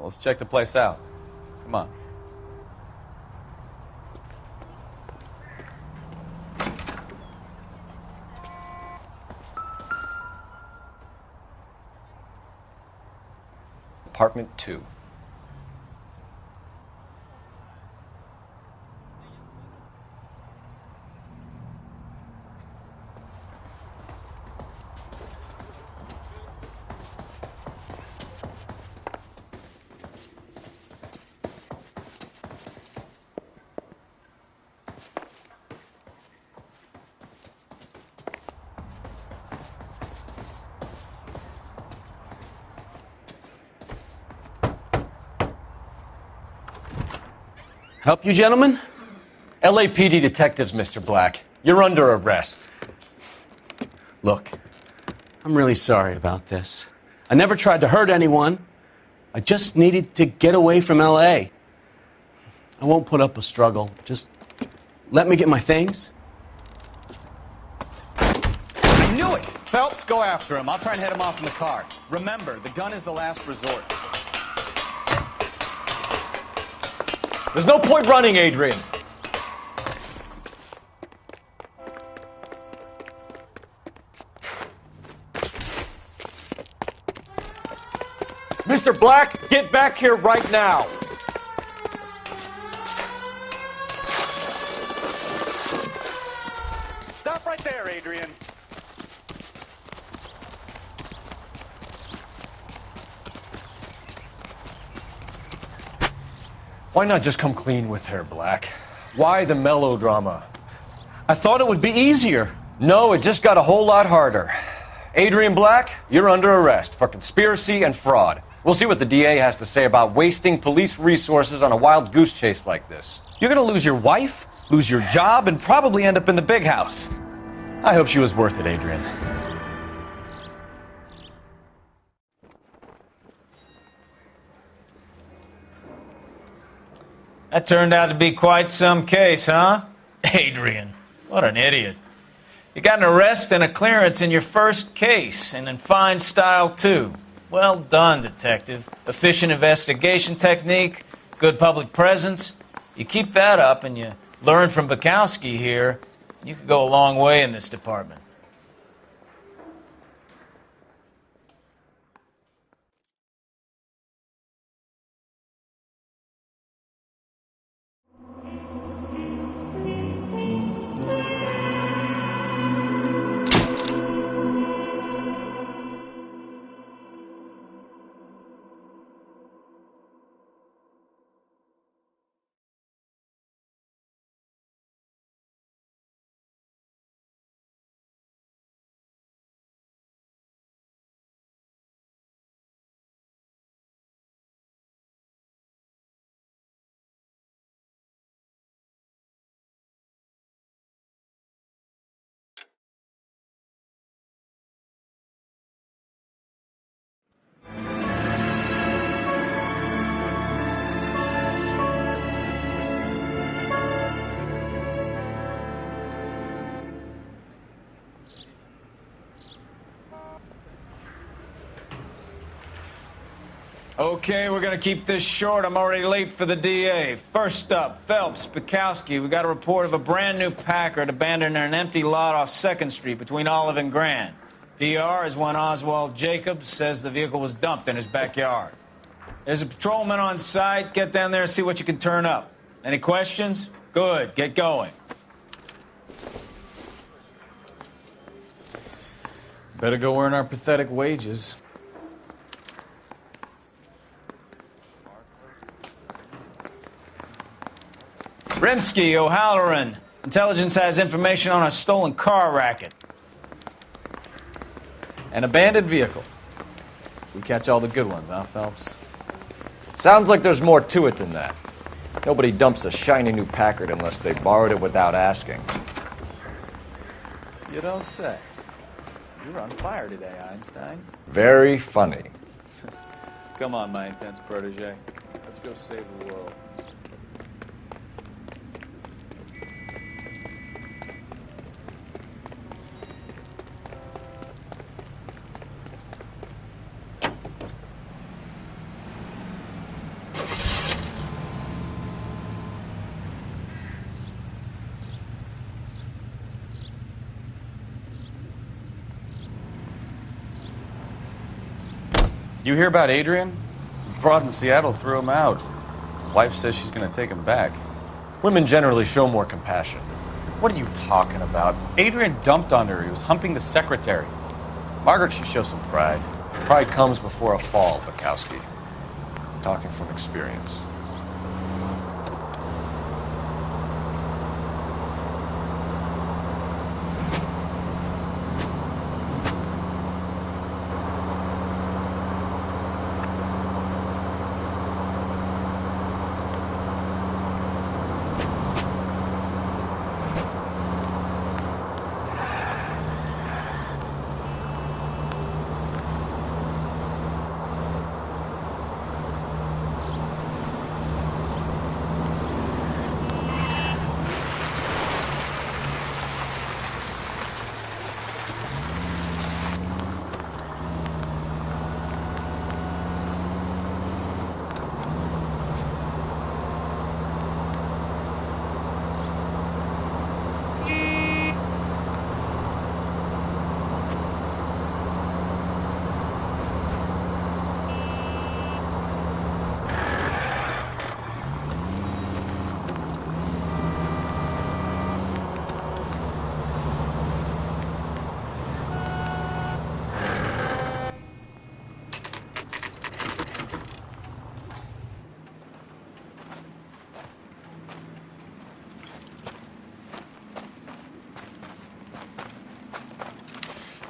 Well, let's check the place out. Come on. Apartment 2. Help you, gentlemen? LAPD detectives, Mr. Black. You're under arrest. Look, I'm really sorry about this. I never tried to hurt anyone. I just needed to get away from L.A. I won't put up a struggle. Just let me get my things. I knew it! Phelps, go after him. I'll try and head him off in the car. Remember, the gun is the last resort. There's no point running, Adrian. Mr. Black, get back here right now. Stop right there, Adrian. Why not just come clean with her, Black? Why the melodrama? I thought it would be easier. No, it just got a whole lot harder. Adrian Black, you're under arrest for conspiracy and fraud. We'll see what the DA has to say about wasting police resources on a wild goose chase like this. You're gonna lose your wife, lose your job, and probably end up in the big house. I hope she was worth it, Adrian. That turned out to be quite some case, huh? Adrian, what an idiot. You got an arrest and a clearance in your first case, and in fine style, too. Well done, detective. Efficient investigation technique, good public presence. You keep that up and you learn from Bukowski here, you could go a long way in this department. Okay, we're going to keep this short. I'm already late for the DA. First up, Phelps, Bukowski. We got a report of a brand new Packard abandoned in an empty lot off 2nd Street between Olive and Grand. PR is one Oswald Jacobs says the vehicle was dumped in his backyard. There's a patrolman on site. Get down there and see what you can turn up. Any questions? Good. Get going. Better go earn our pathetic wages. Rimsky, O'Halloran. Intelligence has information on a stolen car racket. An abandoned vehicle. We catch all the good ones, huh, Phelps? Sounds like there's more to it than that. Nobody dumps a shiny new Packard unless they borrowed it without asking. You don't say. You're on fire today, Einstein. Very funny. Come on, my intense protege. Let's go save the world. You hear about Adrian? The broad in Seattle threw him out. Wife says she's gonna take him back. Women generally show more compassion. What are you talking about? Adrian dumped on her. He was humping the secretary. Margaret should show some pride. Pride comes before a fall, Bukowski. Talking from experience.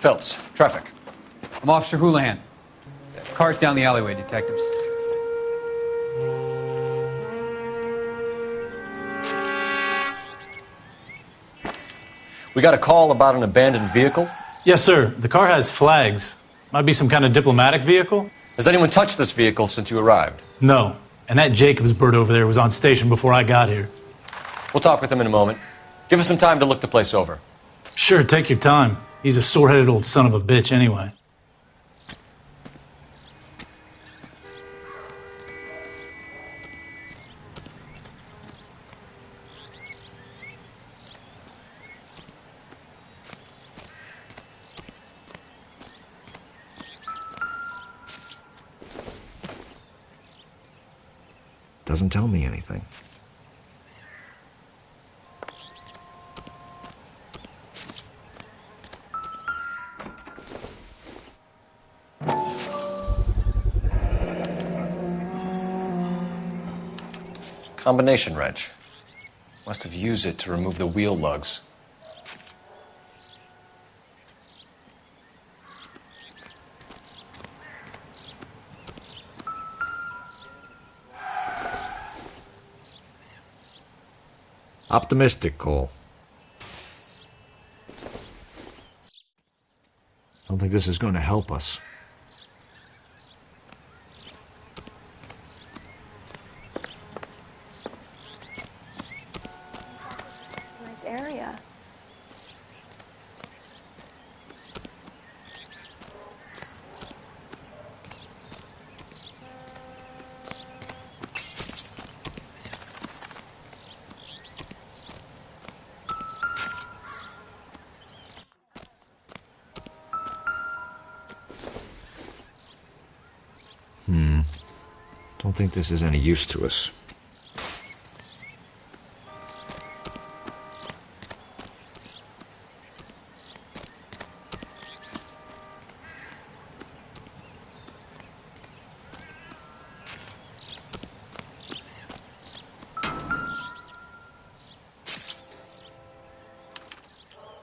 Phelps, traffic. I'm Officer Houlihan. Car's down the alleyway, detectives. We got a call about an abandoned vehicle. Yes, sir. The car has flags. Might be some kind of diplomatic vehicle. Has anyone touched this vehicle since you arrived? No. And that Jacobs bird over there was on station before I got here. We'll talk with him in a moment. Give us some time to look the place over. Sure, take your time. He's a sore-headed old son of a bitch anyway. Doesn't tell me anything. Combination wrench. Must have used it to remove the wheel lugs. Optimistic, Cole. Don't think this is going to help us. Nice area. Don't think this is any use to us.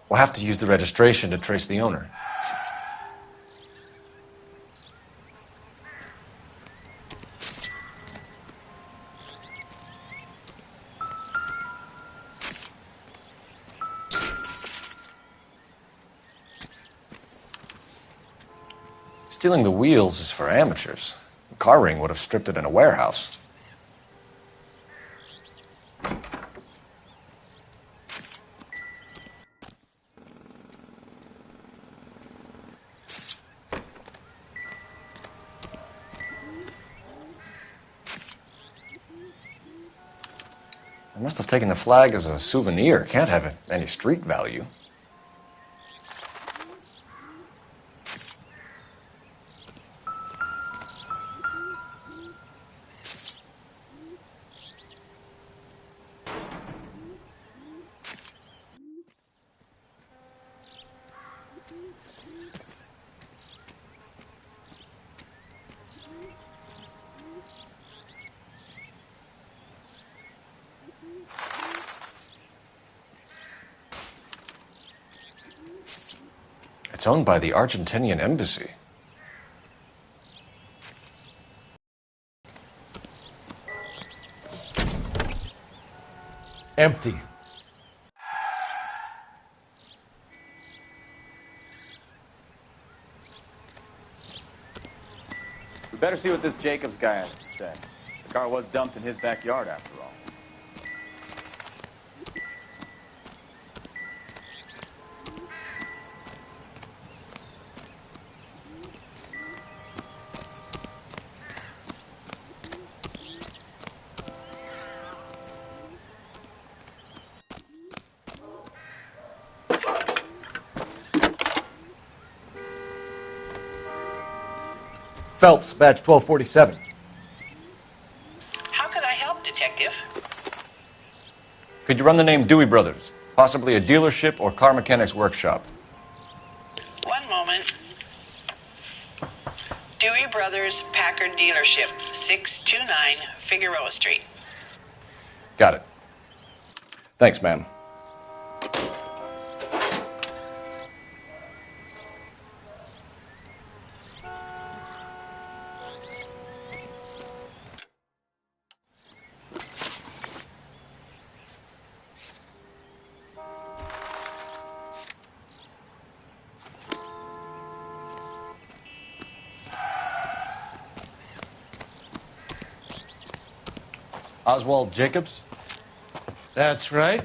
We'll have to use the registration to trace the owner. Stealing the wheels is for amateurs. The car ring would have stripped it in a warehouse. I must have taken the flag as a souvenir. Can't have any street value. It's owned by the Argentinian embassy. Empty. We better see what this Jacobs guy has to say. The car was dumped in his backyard, after all. Phelps, badge 1247. How could I help, Detective? Could you run the name Dewey Brothers? Possibly a dealership or car mechanics workshop. One moment. Dewey Brothers Packard Dealership, 629 Figueroa Street. Got it. Thanks, ma'am. Oswald Jacobs? That's right.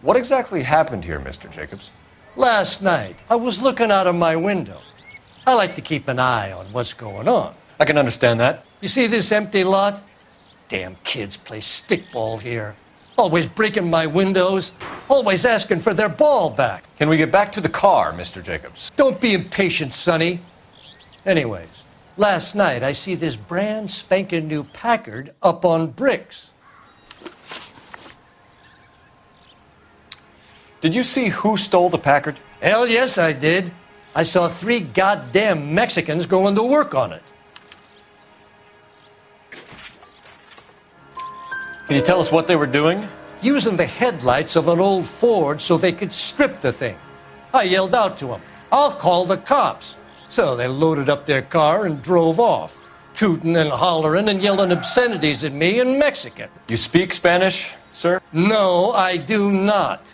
What exactly happened here, Mr. Jacobs? Last night, I was looking out of my window. I like to keep an eye on what's going on. I can understand that. You see this empty lot? Damn kids play stickball here. Always breaking my windows, always asking for their ball back. Can we get back to the car, Mr. Jacobs? Don't be impatient, Sonny. Anyways, last night I see this brand spanking new Packard up on bricks. Did you see who stole the Packard? Hell yes, I did. I saw 3 goddamn Mexicans going to work on it. Can you tell us what they were doing? Using the headlights of an old Ford so they could strip the thing. I yelled out to them, "I'll call the cops." So they loaded up their car and drove off, tooting and hollering and yelling obscenities at me in Mexican. You speak Spanish, sir? No, I do not.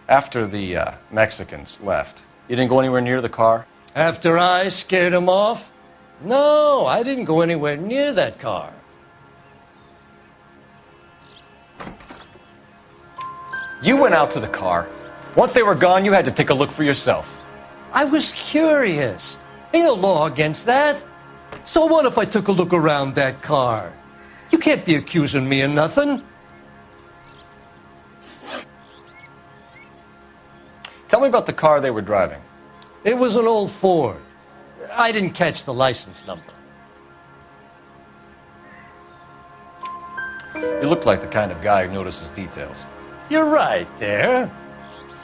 After the Mexicans left, you didn't go anywhere near the car? After I scared them off? No, I didn't go anywhere near that car. You went out to the car. Once they were gone, you had to take a look for yourself. I was curious. Ain't no law against that. So what if I took a look around that car? You can't be accusing me of nothing. Tell me about the car they were driving. It was an old Ford. I didn't catch the license number. You look like the kind of guy who notices details. You're right there.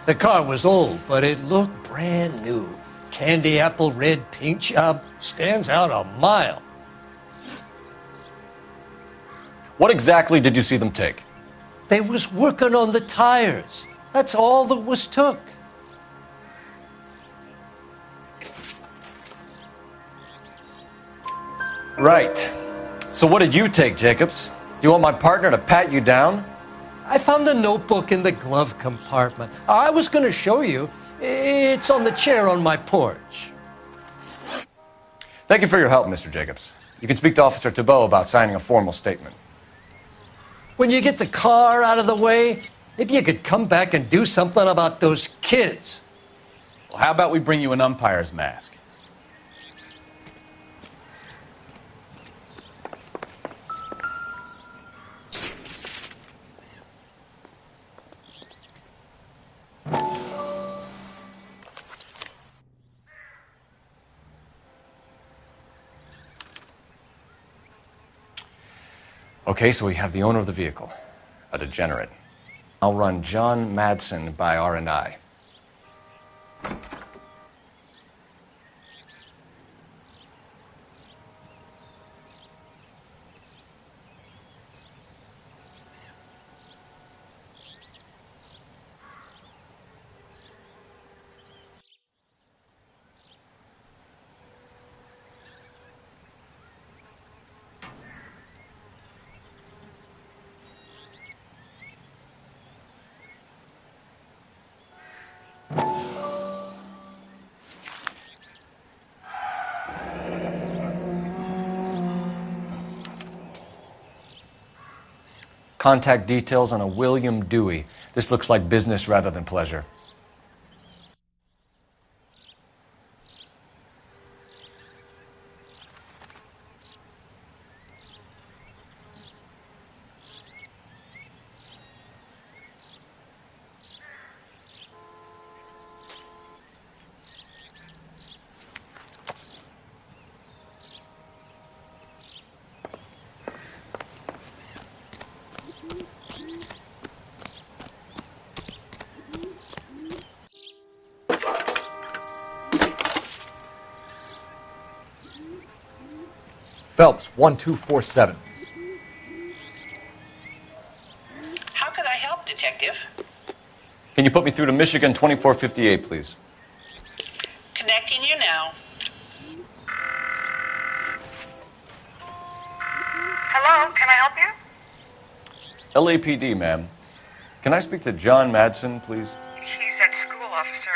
The car was old, but it looked brand new. Candy apple red paint job stands out a mile. What exactly did you see them take? They was working on the tires. That's all that was took. Right. So what did you take, Jacobs? Do you want my partner to pat you down? I found a notebook in the glove compartment. I was going to show you. It's on the chair on my porch. Thank you for your help, Mr. Jacobs. You can speak to Officer Thibault about signing a formal statement. When you get the car out of the way, maybe you could come back and do something about those kids. Well, how about we bring you an umpire's mask? Okay, so we have the owner of the vehicle, a degenerate. I'll run John Madsen by R&I. Contact details on a William Dewey. This looks like business rather than pleasure. Phelps, 1247. How could I help, Detective? Can you put me through to Michigan 2458, please? Connecting you now. Hello, can I help you? LAPD, ma'am. Can I speak to John Madsen, please? He's at school, officer.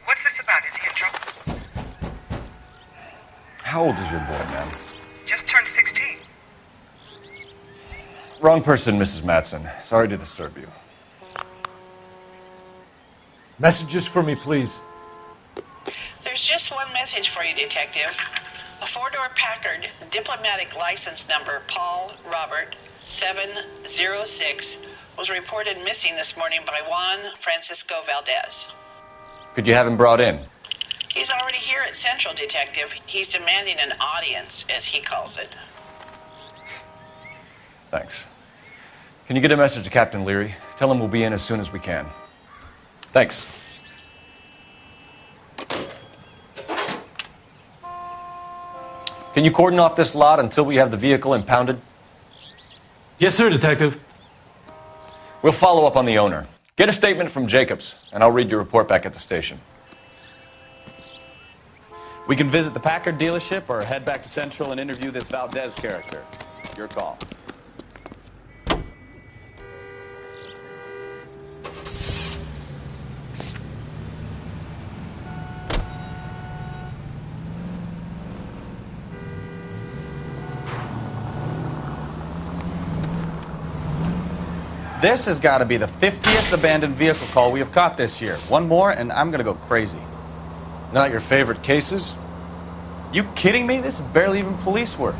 What's this about? Is he in trouble? How old is your boy, ma'am? Just turned 16. Wrong person, Mrs. Madsen. Sorry to disturb you. Messages for me, please. There's just one message for you, Detective. A four-door Packard, diplomatic license number Paul Robert 706, was reported missing this morning by Juan Francisco Valdez. Could you have him brought in? He's already here at Central, Detective. He's demanding an audience, as he calls it. Thanks. Can you get a message to Captain Leary? Tell him we'll be in as soon as we can. Thanks. Can you cordon off this lot until we have the vehicle impounded? Yes, sir, Detective. We'll follow up on the owner. Get a statement from Jacobs, and I'll read your report back at the station. We can visit the Packard dealership or head back to Central and interview this Valdez character. Your call. This has got to be the 50th abandoned vehicle call we have caught this year. One more, and I'm going to go crazy. Not your favorite cases? You kidding me? This is barely even police work.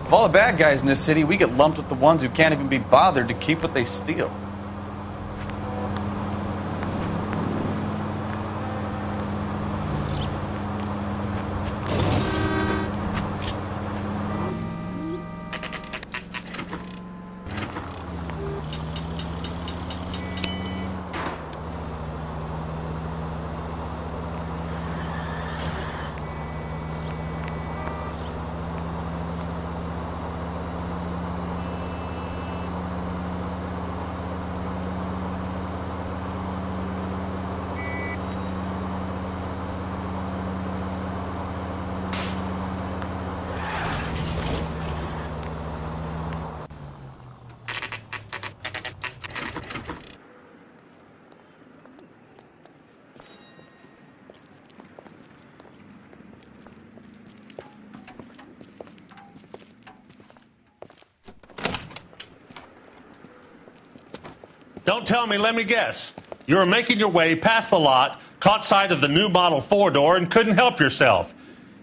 Of all the bad guys in this city, we get lumped with the ones who can't even be bothered to keep what they steal. Don't tell me, let me guess. You were making your way past the lot, caught sight of the new model four-door, and couldn't help yourself.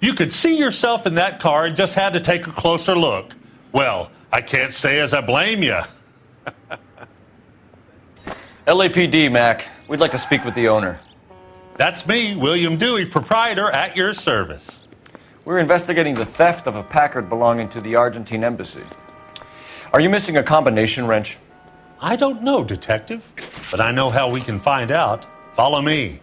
You could see yourself in that car and just had to take a closer look. Well, I can't say as I blame you. LAPD, Mac. We'd like to speak with the owner. That's me, William Dewey, proprietor, at your service. We're investigating the theft of a Packard belonging to the Argentine embassy. Are you missing a combination wrench? I don't know, Detective, but I know how we can find out. Follow me.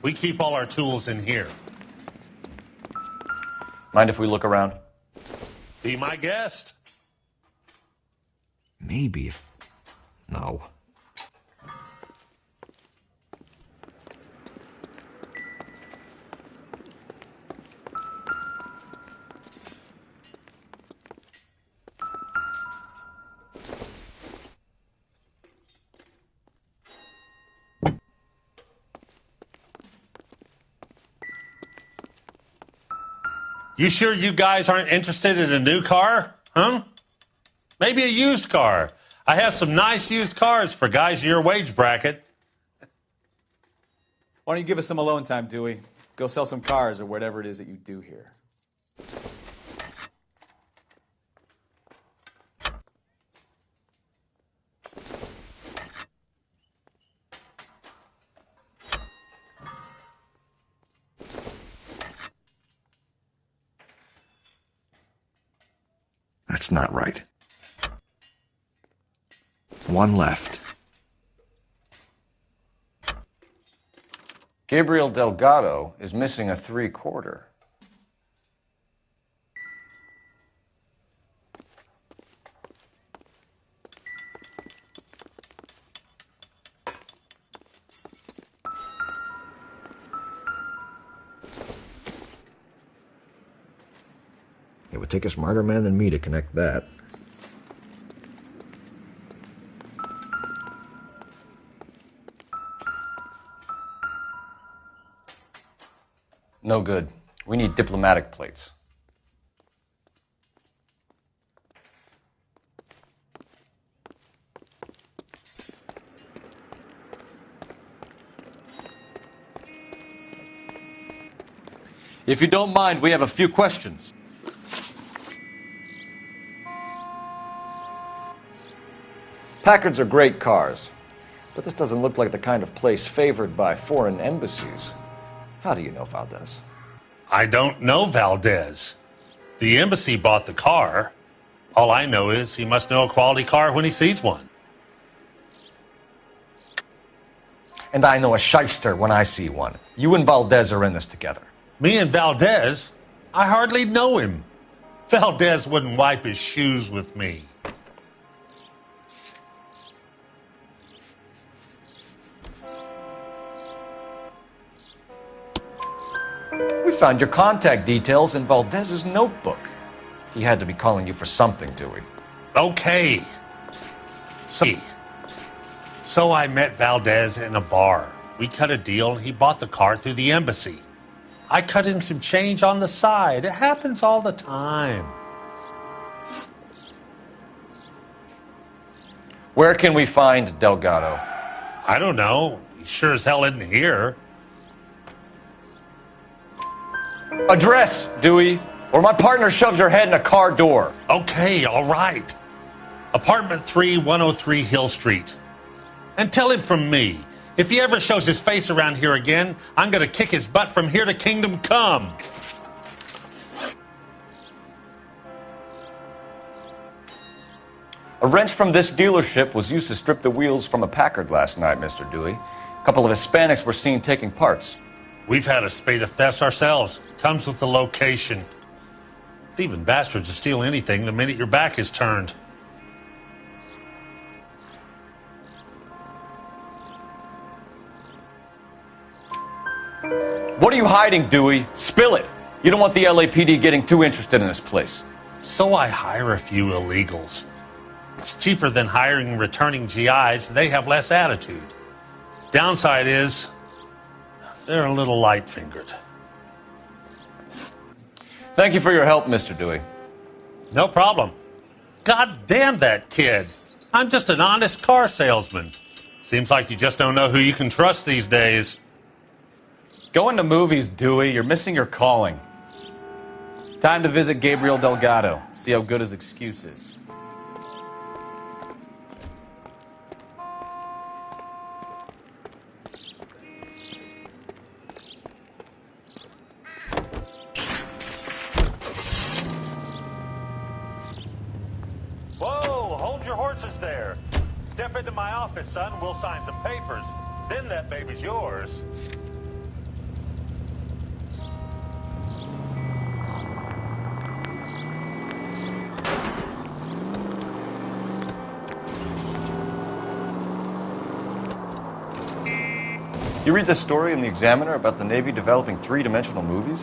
We keep all our tools in here. Mind if we look around? Be my guest. Maybe if... No. You sure you guys aren't interested in a new car? Huh? Maybe a used car. I have some nice used cars for guys in your wage bracket. Why don't you give us some alone time, Dewey? Go sell some cars or whatever it is that you do here. That's not right. One left. Gabriel Delgado is missing a 3/4. It would take a smarter man than me to connect that. No good. We need diplomatic plates. If you don't mind, we have a few questions. Packards are great cars, but this doesn't look like the kind of place favored by foreign embassies. How do you know Valdez? I don't know Valdez. The embassy bought the car. All I know is he must know a quality car when he sees one. And I know a shyster when I see one. You and Valdez are in this together. Me and Valdez? I hardly know him. Valdez wouldn't wipe his shoes with me. We found your contact details in Valdez's notebook. He had to be calling you for something, Dewey. Okay. So I met Valdez in a bar. We cut a deal and he bought the car through the embassy. I cut him some change on the side. It happens all the time. Where can we find Delgado? I don't know. He sure as hell isn't here. Address, Dewey, or my partner shoves your head in a car door. Okay, all right. Apartment 3, 103 Hill Street. And tell him from me, if he ever shows his face around here again, I'm going to kick his butt from here to Kingdom Come. A wrench from this dealership was used to strip the wheels from a Packard last night, Mr. Dewey. A couple of Hispanics were seen taking parts. We've had a spate of thefts ourselves. Comes with the location. Thieving bastards to steal anything the minute your back is turned. What are you hiding, Dewey? Spill it. You don't want the LAPD getting too interested in this place. So I hire a few illegals. It's cheaper than hiring returning GIs. They have less attitude. Downside is, they're a little light-fingered. Thank you for your help, Mr. Dewey. No problem. God damn that kid. I'm just an honest car salesman. Seems like you just don't know who you can trust these days. Going to movies, Dewey. You're missing your calling. Time to visit Gabriel Delgado. See how good his excuse is. Whoa, hold your horses there. Step into my office, son. We'll sign some papers. Then that baby's yours. You read this story in the Examiner about the Navy developing three-dimensional movies?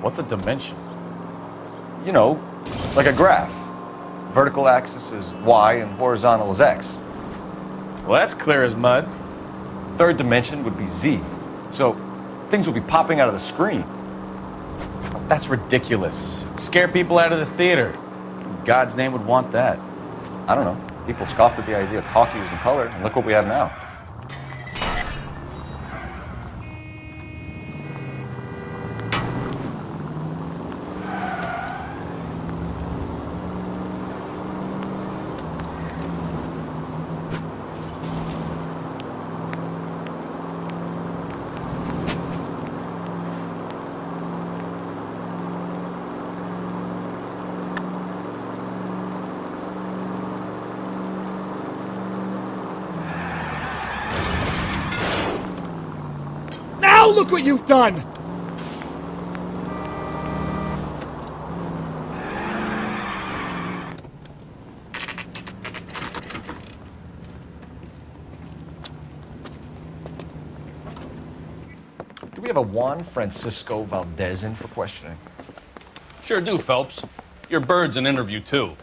What's a dimension? You know, like a graph. Vertical axis is Y and horizontal is X. Well, that's clear as mud. Third dimension would be Z. So things would be popping out of the screen. That's ridiculous. Scare people out of the theater. In God's name would want that. I don't know. People scoffed at the idea of talkies in color, and look what we have now. Now look what you've done! Do we have a Juan Francisco Valdez in for questioning? Sure do, Phelps. Your bird's an interview, too.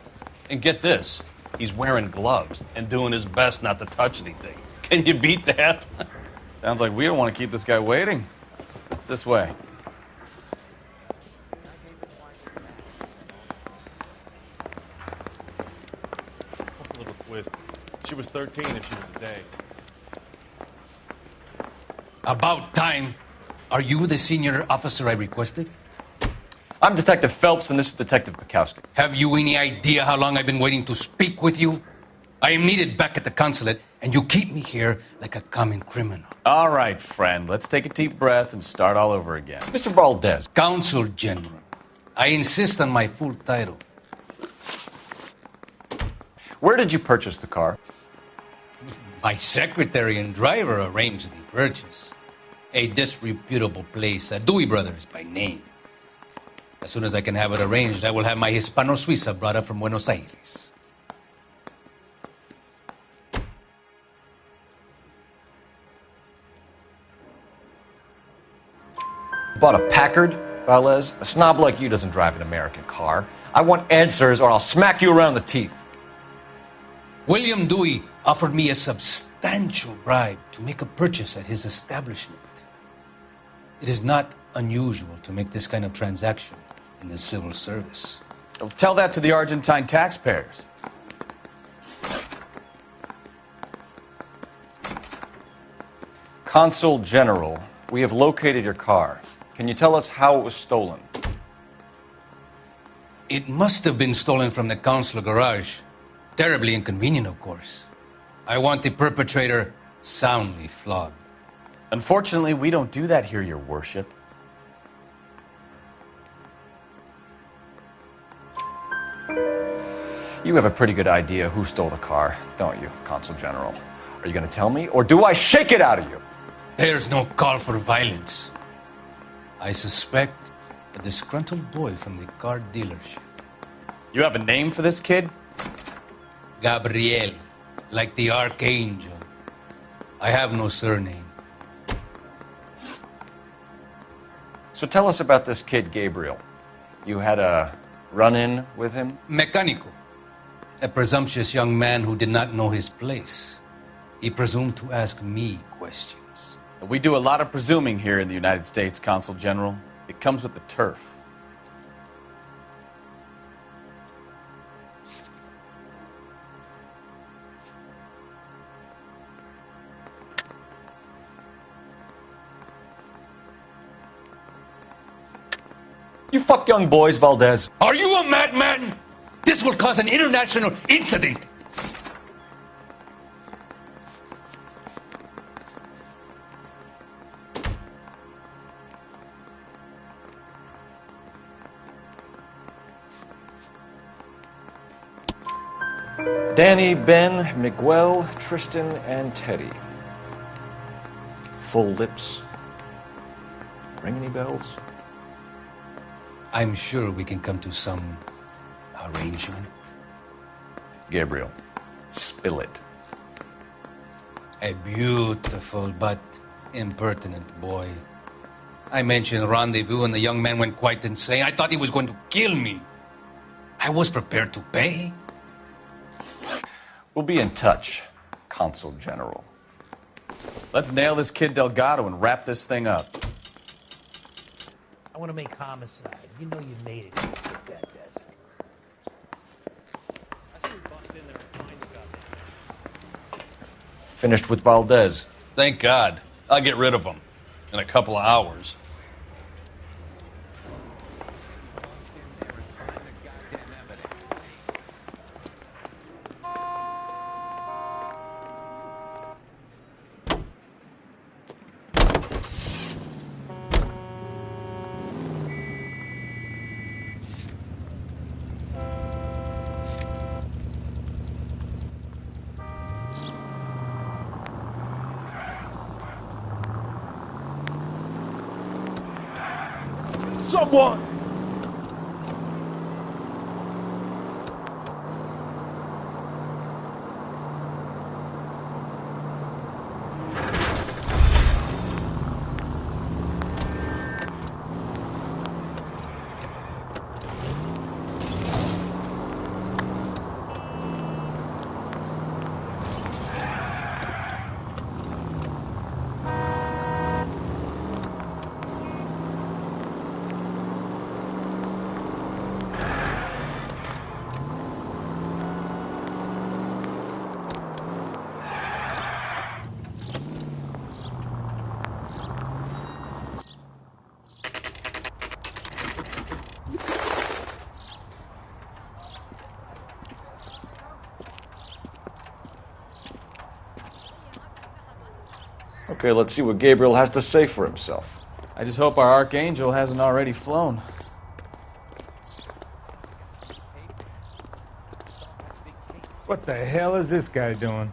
And get this, he's wearing gloves and doing his best not to touch anything. Can you beat that? Sounds like we don't want to keep this guy waiting. It's this way. A little twist. She was 13 and she was a day. About time. Are you the senior officer I requested? I'm Detective Phelps, and this is Detective Bukowski. Have you any idea how long I've been waiting to speak with you? I am needed back at the consulate, and you keep me here like a common criminal. All right, friend. Let's take a deep breath and start all over again. Mr. Valdez. Consul General. I insist on my full title. Where did you purchase the car? My secretary and driver arranged the purchase. A disreputable place, Dewey Brothers by name. As soon as I can have it arranged, I will have my Hispano Suiza brought up from Buenos Aires. Bought a Packard, Valdez? A snob like you doesn't drive an American car. I want answers or I'll smack you around the teeth. William Dewey offered me a substantial bribe to make a purchase at his establishment. It is not unusual to make this kind of transaction in the civil service. Tell that to the Argentine taxpayers. Consul General, we have located your car. Can you tell us how it was stolen? It must have been stolen from the consular garage. Terribly inconvenient, of course. I want the perpetrator soundly flogged. Unfortunately, we don't do that here, Your Worship. You have a pretty good idea who stole the car, don't you, Consul General? Are you going to tell me, or do I shake it out of you? There's no call for violence. I suspect a disgruntled boy from the car dealership. You have a name for this kid? Gabriel, like the archangel. I have no surname. So tell us about this kid, Gabriel. You had a run-in with him? Mecánico. A presumptuous young man who did not know his place. He presumed to ask me questions. We do a lot of presuming here in the United States, Consul General. It comes with the turf. You fuck young boys, Valdez. Are you a madman? This will cause an international incident. Danny, Ben, Miguel, Tristan, and Teddy. Full lips. Ring any bells? I'm sure we can come to some arrangement. Gabriel, spill it. A beautiful but impertinent boy. I mentioned rendezvous and the young man went quite insane. I thought he was going to kill me. I was prepared to pay. We'll be in touch, Consul General. Let's nail this kid Delgado and wrap this thing up. I want to make homicide. You know you made it. Get that desk. I say we bust in there and find the goddamn. Finished with Valdez. Thank God. I'll get rid of him in a couple of hours. Someone! Okay, let's see what Gabriel has to say for himself. I just hope our archangel hasn't already flown. What the hell is this guy doing?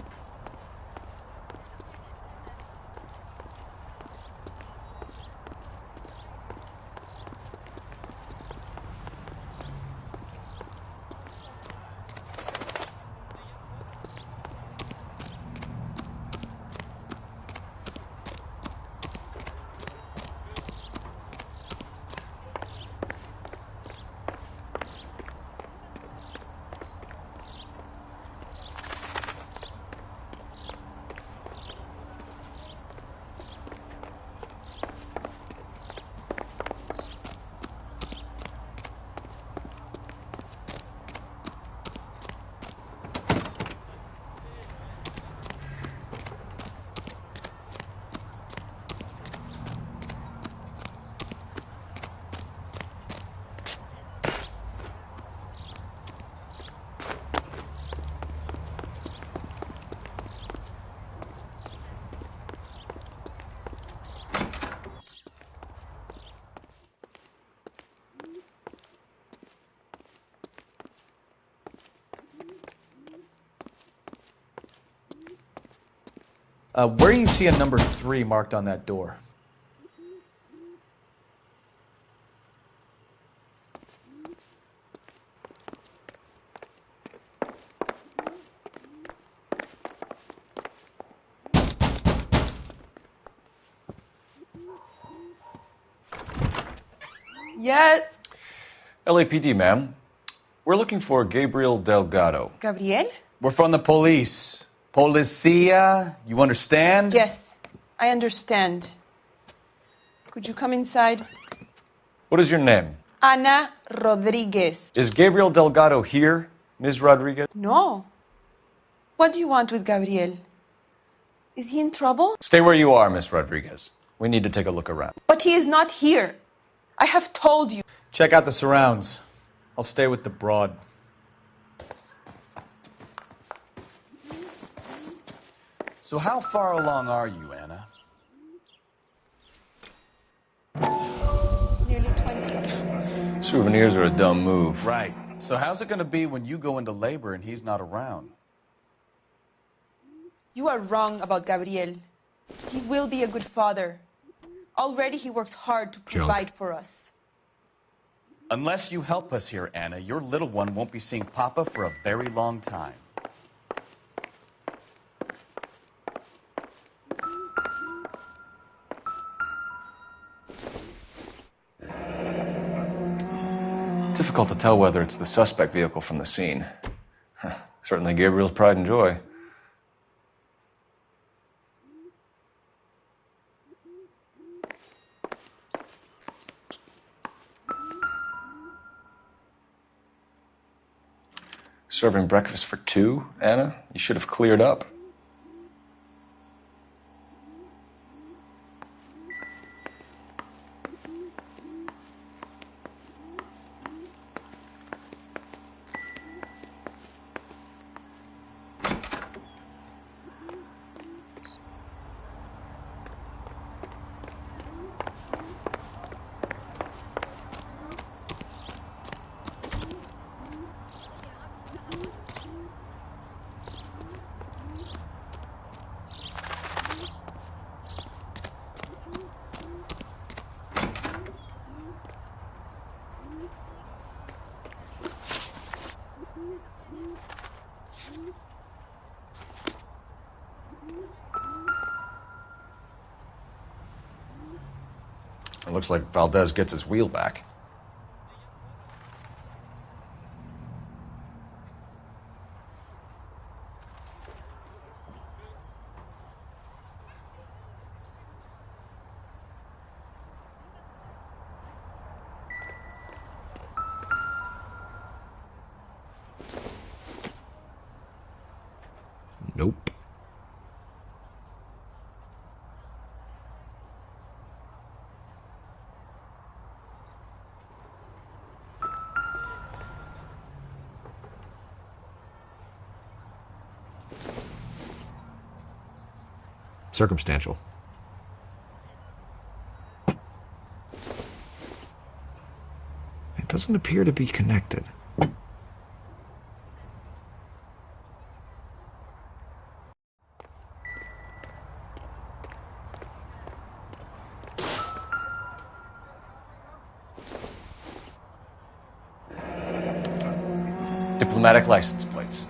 Where do you see a number 3 marked on that door? Yeah. LAPD, ma'am. We're looking for Gabriel Delgado. Gabriel? We're from the police. Policia, you understand? Yes, I understand. Could you come inside? What is your name? Ana Rodriguez. Is Gabriel Delgado here, Ms. Rodriguez? No. What do you want with Gabriel? Is he in trouble? Stay where you are, Ms. Rodriguez. We need to take a look around. But he is not here. I have told you. Check out the surrounds. I'll stay with the broad. So how far along are you, Anna? Nearly 20 years. Souvenirs are a dumb move. Right. So how's it going to be when you go into labor and he's not around? You are wrong about Gabriel. He will be a good father. Already he works hard to provide for us. Unless you help us here, Anna, your little one won't be seeing Papa for a very long time. Difficult to tell whether it's the suspect vehicle from the scene. Certainly Gabriel's pride and joy. Serving breakfast for two, Anna? You should have cleared up. It looks like Valdez gets his wheel back. Nope. Circumstantial. It doesn't appear to be connected. Diplomatic license plates.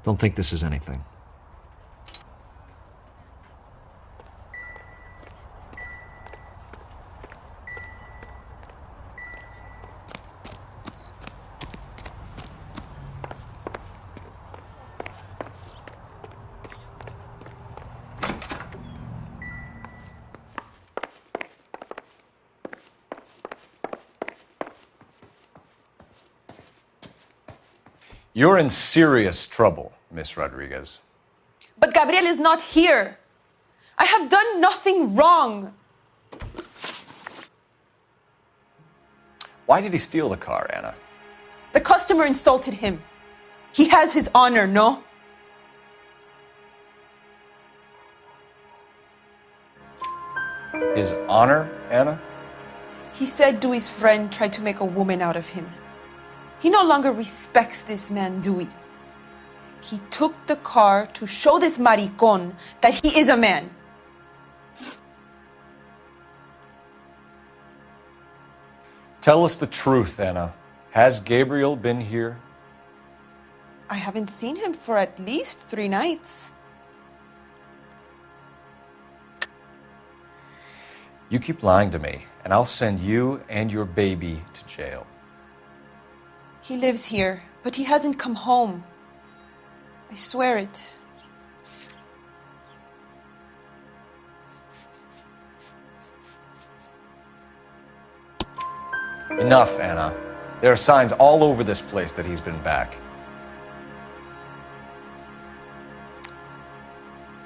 Don't think this is anything. You're in serious trouble, Miss Rodriguez. But Gabriel is not here. I have done nothing wrong. Why did he steal the car, Anna? The customer insulted him. He has his honor, no? His honor, Anna? He said Dewey's friend tried to make a woman out of him. He no longer respects this man, Dewey. He took the car to show this maricón that he is a man. Tell us the truth, Anna. Has Gabriel been here? I haven't seen him for at least 3 nights. You keep lying to me, and I'll send you and your baby to jail. He lives here, but he hasn't come home. I swear it. Enough, Anna. There are signs all over this place that he's been back.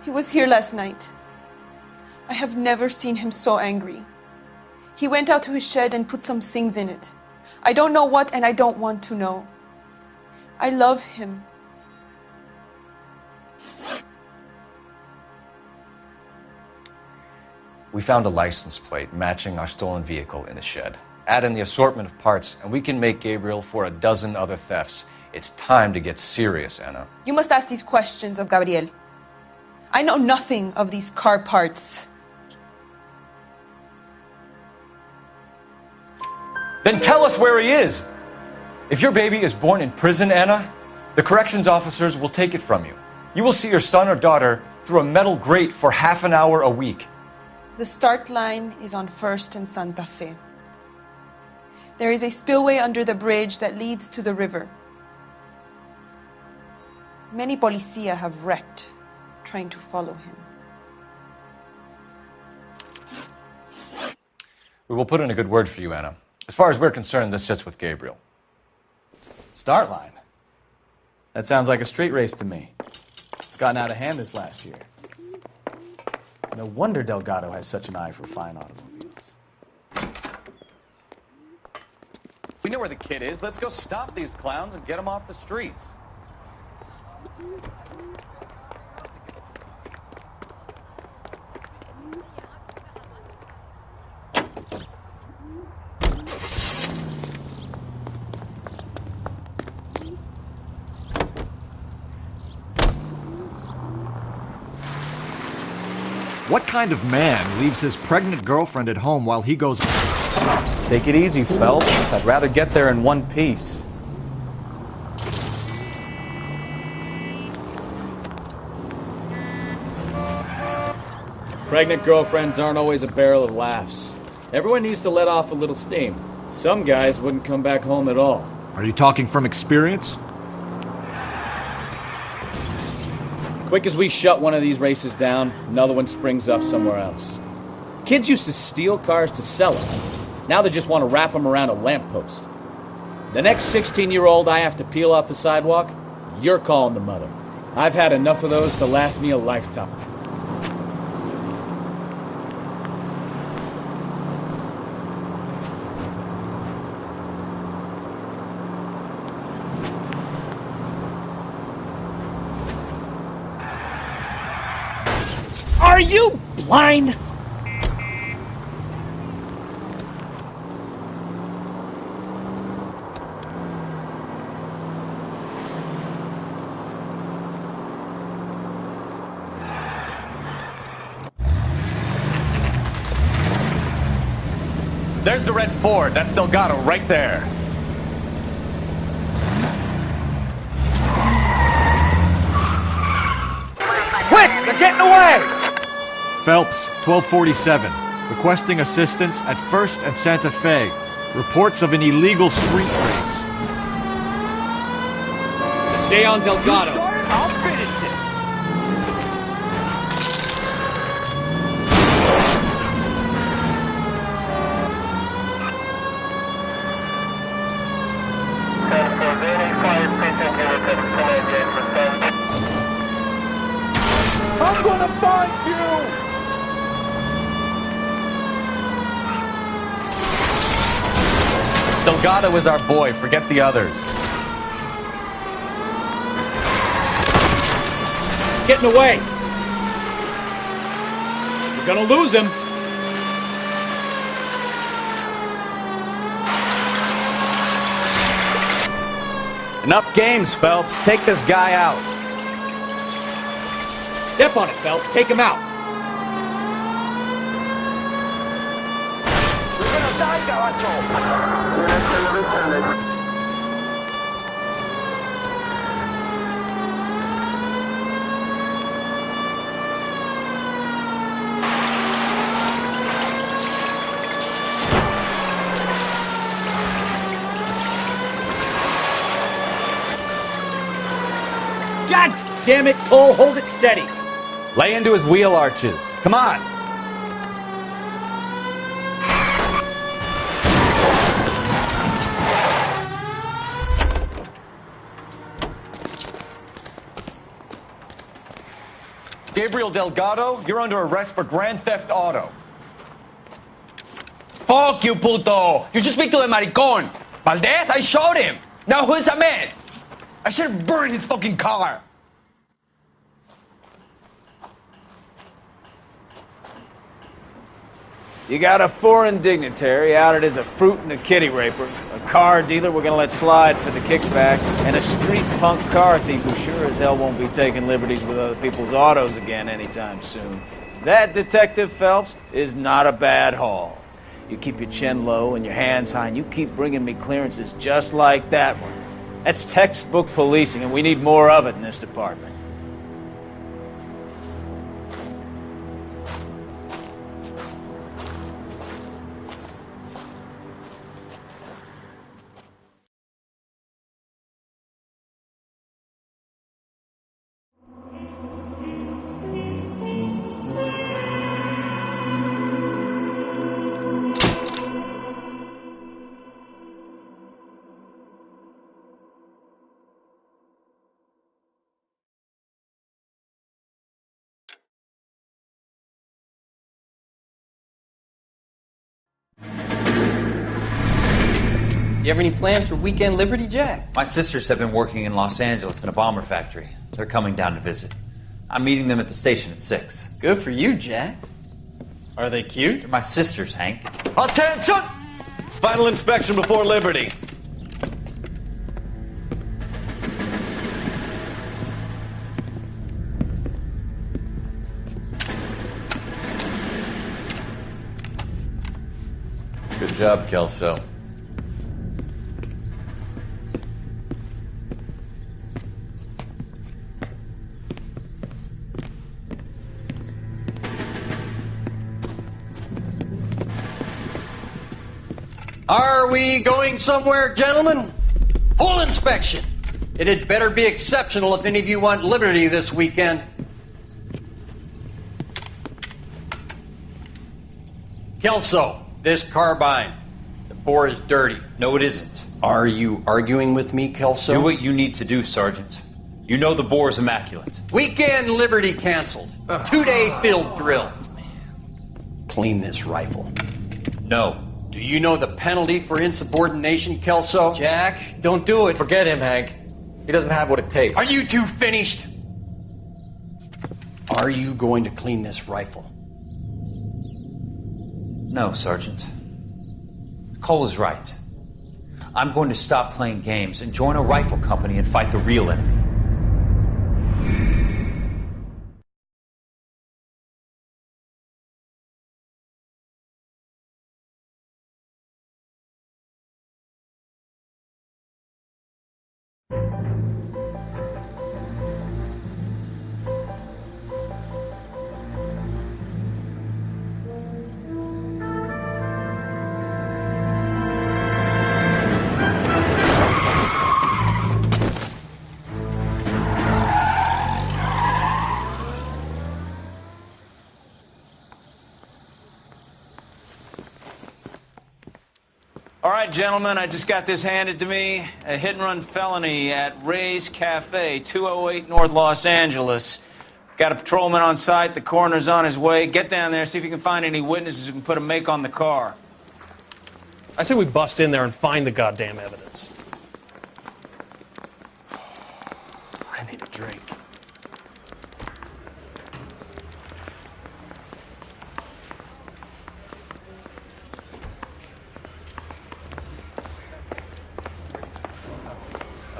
He was here last night. I have never seen him so angry. He went out to his shed and put some things in it. I don't know what, and I don't want to know. I love him. We found a license plate matching our stolen vehicle in the shed. Add in the assortment of parts, and we can make Gabriel for a dozen other thefts. It's time to get serious, Anna. You must ask these questions of Gabriel. I know nothing of these car parts. Then tell us where he is. If your baby is born in prison, Anna, the corrections officers will take it from you. You will see your son or daughter through a metal grate for half an hour a week. The start line is on 1st and Santa Fe. There is a spillway under the bridge that leads to the river. Many policia have wrecked trying to follow him. We will put in a good word for you, Anna. As far as we're concerned, this sits with Gabriel. Start line. That sounds like a street race to me. It's gotten out of hand this last year. No wonder Delgado has such an eye for fine automobiles. We know where the kid is. Let's go stop these clowns and get them off the streets. What kind of man leaves his pregnant girlfriend at home while he goes... Take it easy, Phelps. I'd rather get there in one piece. Pregnant girlfriends aren't always a barrel of laughs. Everyone needs to let off a little steam. Some guys wouldn't come back home at all. Are you talking from experience? Quick as we shut one of these races down, another one springs up somewhere else. Kids used to steal cars to sell them. Now they just want to wrap them around a lamppost. The next 16-year-old I have to peel off the sidewalk, you're calling the mother. I've had enough of those to last me a lifetime. Are you blind? There's the red Ford. That's Delgado right there. Quick! They're getting away! Phelps, 1247. Requesting assistance at 1st and Santa Fe. Reports of an illegal street race. Stay on Delgado. I'll finish it! I'm gonna find you! Delgado is our boy. Forget the others. Getting away. We're gonna lose him. Enough games, Phelps. Take this guy out. Step on it, Phelps. Take him out. We're gonna die, Garacho! God damn it, Cole. Hold it steady. Lay into his wheel arches. Come on. Gabriel Delgado, you're under arrest for Grand Theft Auto. Fuck you, puto! You should speak to the maricón. Valdez, I showed him. Now who's a man? I should have burned his fucking car. You got a foreign dignitary outed as a fruit and a kitty raper, a car dealer we're gonna let slide for the kickbacks, and a street punk car thief who sure as hell won't be taking liberties with other people's autos again anytime soon. That, Detective Phelps, is not a bad haul. You keep your chin low and your hands high, and you keep bringing me clearances just like that one. That's textbook policing, and we need more of it in this department. You have any plans for Weekend Liberty, Jack? My sisters have been working in Los Angeles in a bomber factory. They're coming down to visit. I'm meeting them at the station at 6. Good for you, Jack. Are they cute? They're my sisters, Hank. Attention! Final inspection before Liberty. Good job, Kelso. Are we going somewhere, gentlemen? Full inspection. It had better be exceptional if any of you want liberty this weekend. Kelso, this carbine. The bore is dirty. No, it isn't. Are you arguing with me, Kelso? Do what you need to do, Sergeant. You know the bore is immaculate. Weekend Liberty canceled. 2-day field drill. Clean this rifle. No. Do you know the penalty for insubordination, Kelso? Jack, don't do it. Forget him, Hank. He doesn't have what it takes. Are you two finished? Are you going to clean this rifle? No, Sergeant. Cole is right. I'm going to stop playing games and join a rifle company and fight the real enemy. All right, gentlemen, I just got this handed to me. A hit-and-run felony at Ray's Cafe, 208 North Los Angeles. Got a patrolman on site. The coroner's on his way. Get down there, see if you can find any witnesses who can put a make on the car. I say we bust in there and find the goddamn evidence. I need a drink.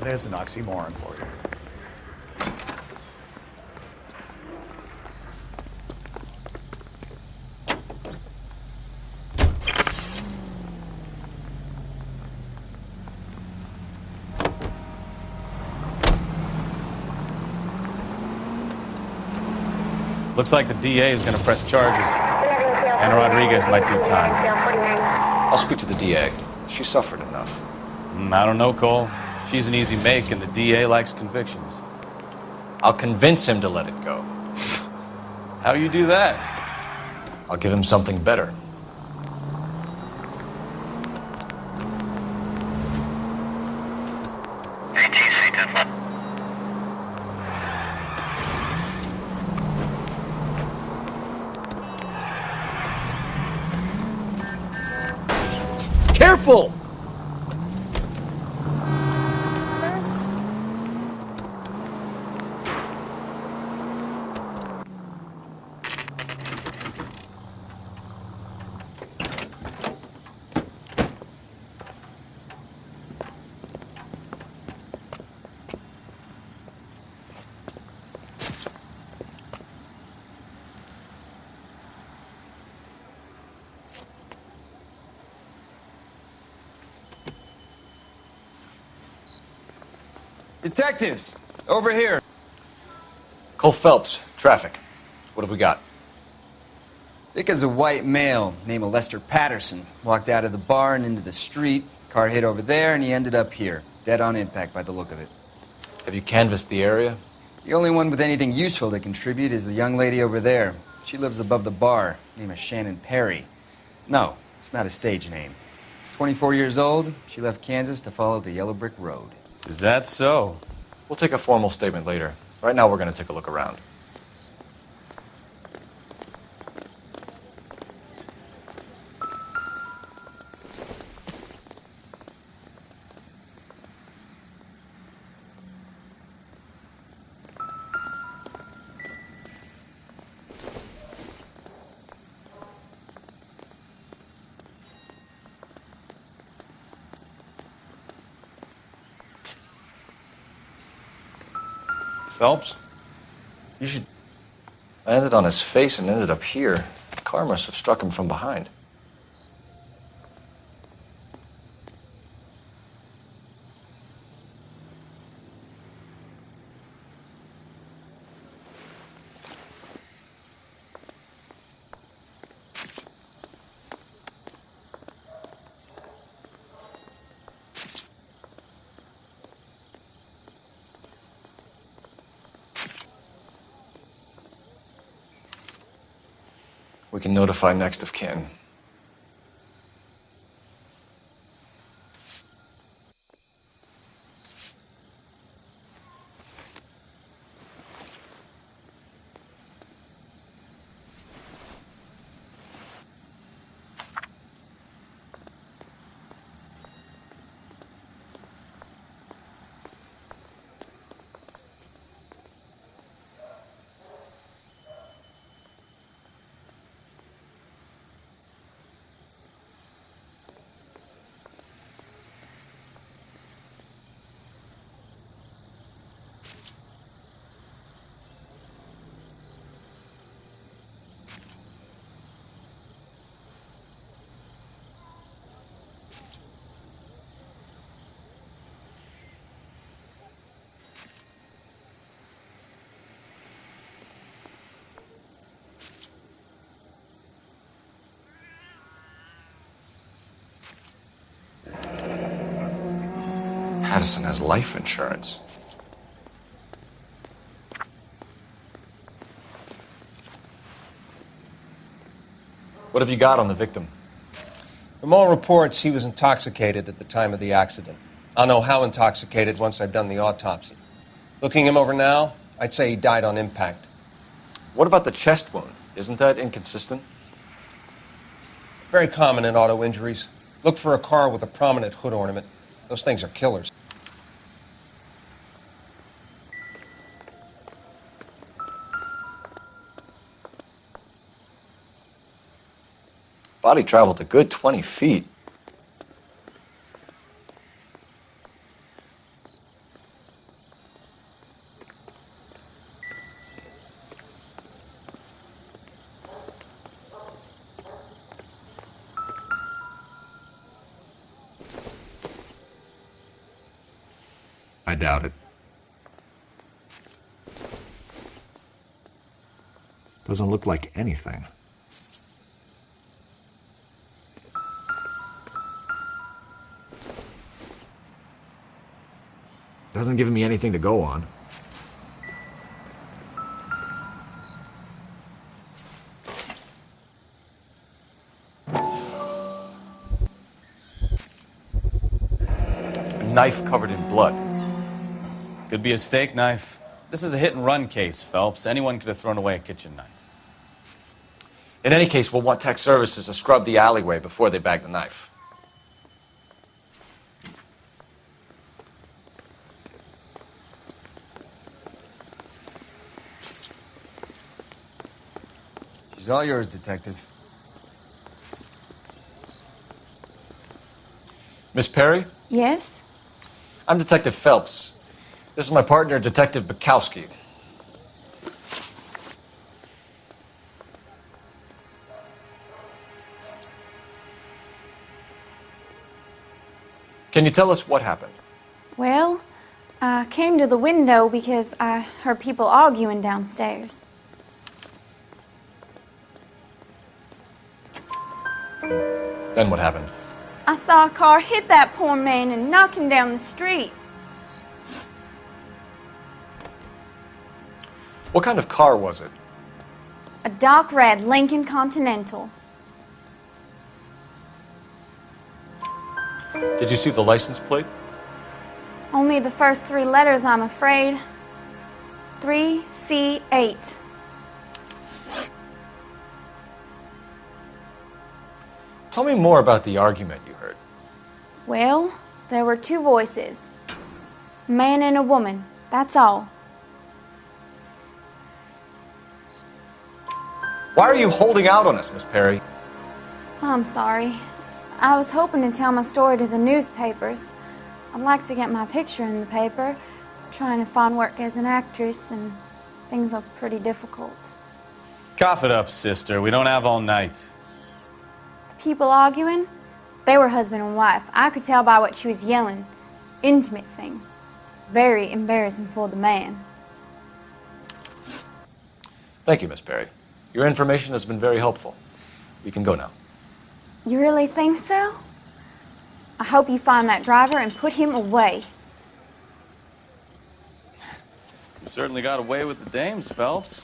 There's an oxymoron for you. Looks like the DA is going to press charges. And Rodriguez might do time. I'll speak to the DA. She suffered enough. I don't know, Cole. She's an easy make, and the DA likes convictions. I'll convince him to let it go. How you do that? I'll give him something better. Careful! Detectives, over here. Cole Phelps, traffic. What have we got? Thick as a white male named Lester Patterson walked out of the bar and into the street. Car hit over there, and he ended up here. Dead on impact by the look of it. Have you canvassed the area? The only one with anything useful to contribute is the young lady over there. She lives above the bar. Name is Shannon Perry. No, it's not a stage name. 24 years old, she left Kansas to follow the yellow brick road. Is that so? We'll take a formal statement later. Right now, we're going to take a look around. Phelps? You should... I landed on his face and ended up here. The car must have struck him from behind. We can notify next of kin. Addison has life insurance. What have you got on the victim? From all reports, he was intoxicated at the time of the accident. I'll know how intoxicated once I've done the autopsy. Looking him over now, I'd say he died on impact. What about the chest wound? Isn't that inconsistent? Very common in auto injuries. Look for a car with a prominent hood ornament. Those things are killers. Body traveled a good 20 feet. I doubt it. Doesn't look like anything. Doesn't give me anything to go on. A knife covered in blood. Could be a steak knife. This is a hit-and-run case, Phelps. Anyone could have thrown away a kitchen knife. In any case, we'll want tech services to scrub the alleyway before they bag the knife. She's all yours, Detective. Miss Perry? Yes? I'm Detective Phelps. This is my partner, Detective Bukowski. Can you tell us what happened? Well, I came to the window because I heard people arguing downstairs. Then what happened? I saw a car hit that poor man and knock him down the street. What kind of car was it? A dark red Lincoln Continental. Did you see the license plate? Only the first three letters, I'm afraid. 3C8. Tell me more about the argument you heard. Well, there were two voices. A man and a woman, that's all. Why are you holding out on us, Miss Perry? I'm sorry. I was hoping to tell my story to the newspapers. I'd like to get my picture in the paper. trying to find work as an actress, and things are pretty difficult. Cough it up, sister. We don't have all night. The people arguing, they were husband and wife. I could tell by what she was yelling. Intimate things. Very embarrassing for the man. Thank you, Miss Perry. Your information has been very helpful. We can go now. You really think so? I hope you find that driver and put him away. You certainly got away with the dames, Phelps.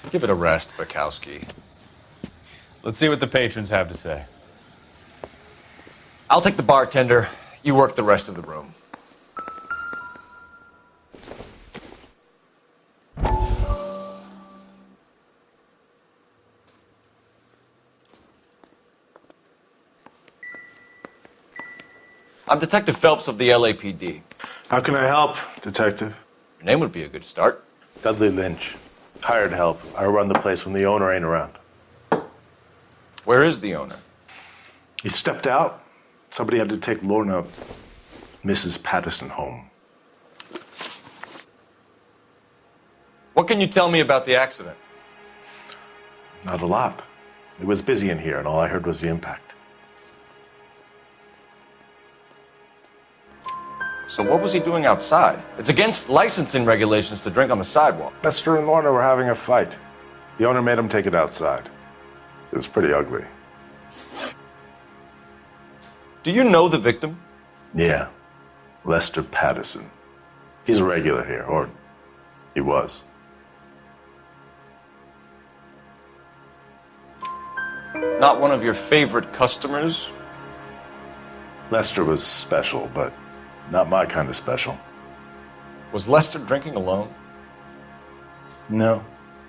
Give it a rest, Bukowski. Let's see what the patrons have to say. I'll take the bartender. You work the rest of the room. I'm Detective Phelps of the LAPD. How can I help, Detective? Your name would be a good start. Dudley Lynch. Hired help. I run the place when the owner ain't around. Where is the owner? He stepped out. Somebody had to take Lorna, Mrs. Patterson, home. What can you tell me about the accident? Not a lot. It was busy in here, and all I heard was the impact. So what was he doing outside? It's against licensing regulations to drink on the sidewalk. Lester and Lorna were having a fight. The owner made him take it outside. It was pretty ugly. Do you know the victim? Yeah. Lester Patterson. He's a regular here, or he was. Not one of your favorite customers? Lester was special, but not my kind of special. Was Lester drinking alone? No.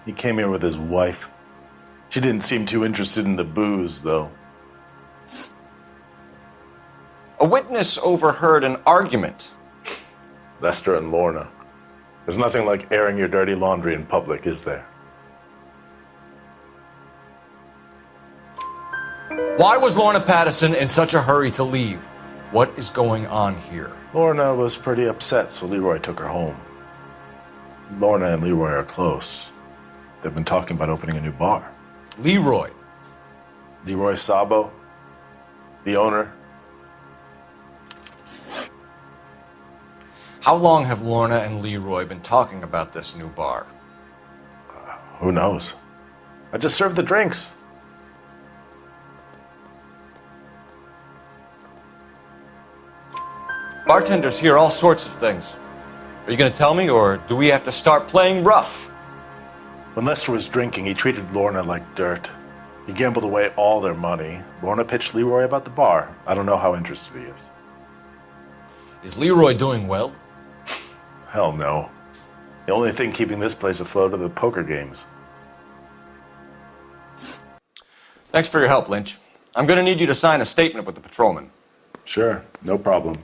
He came here with his wife. She didn't seem too interested in the booze, though. A witness overheard an argument. Lester and Lorna. There's nothing like airing your dirty laundry in public, is there? Why was Lorna Patterson in such a hurry to leave? What is going on here? Lorna was pretty upset, so Leroy took her home. Lorna and Leroy are close. They've been talking about opening a new bar. Leroy? Leroy Sabo, the owner. How long have Lorna and Leroy been talking about this new bar? Who knows? I just served the drinks. Bartenders hear all sorts of things. Are you going to tell me, or do we have to start playing rough? When Lester was drinking, he treated Lorna like dirt. He gambled away all their money. Lorna pitched Leroy about the bar. I don't know how interested he is. Is Leroy doing well? Hell no. The only thing keeping this place afloat are the poker games. Thanks for your help, Lynch. I'm going to need you to sign a statement with the patrolman. Sure, no problem.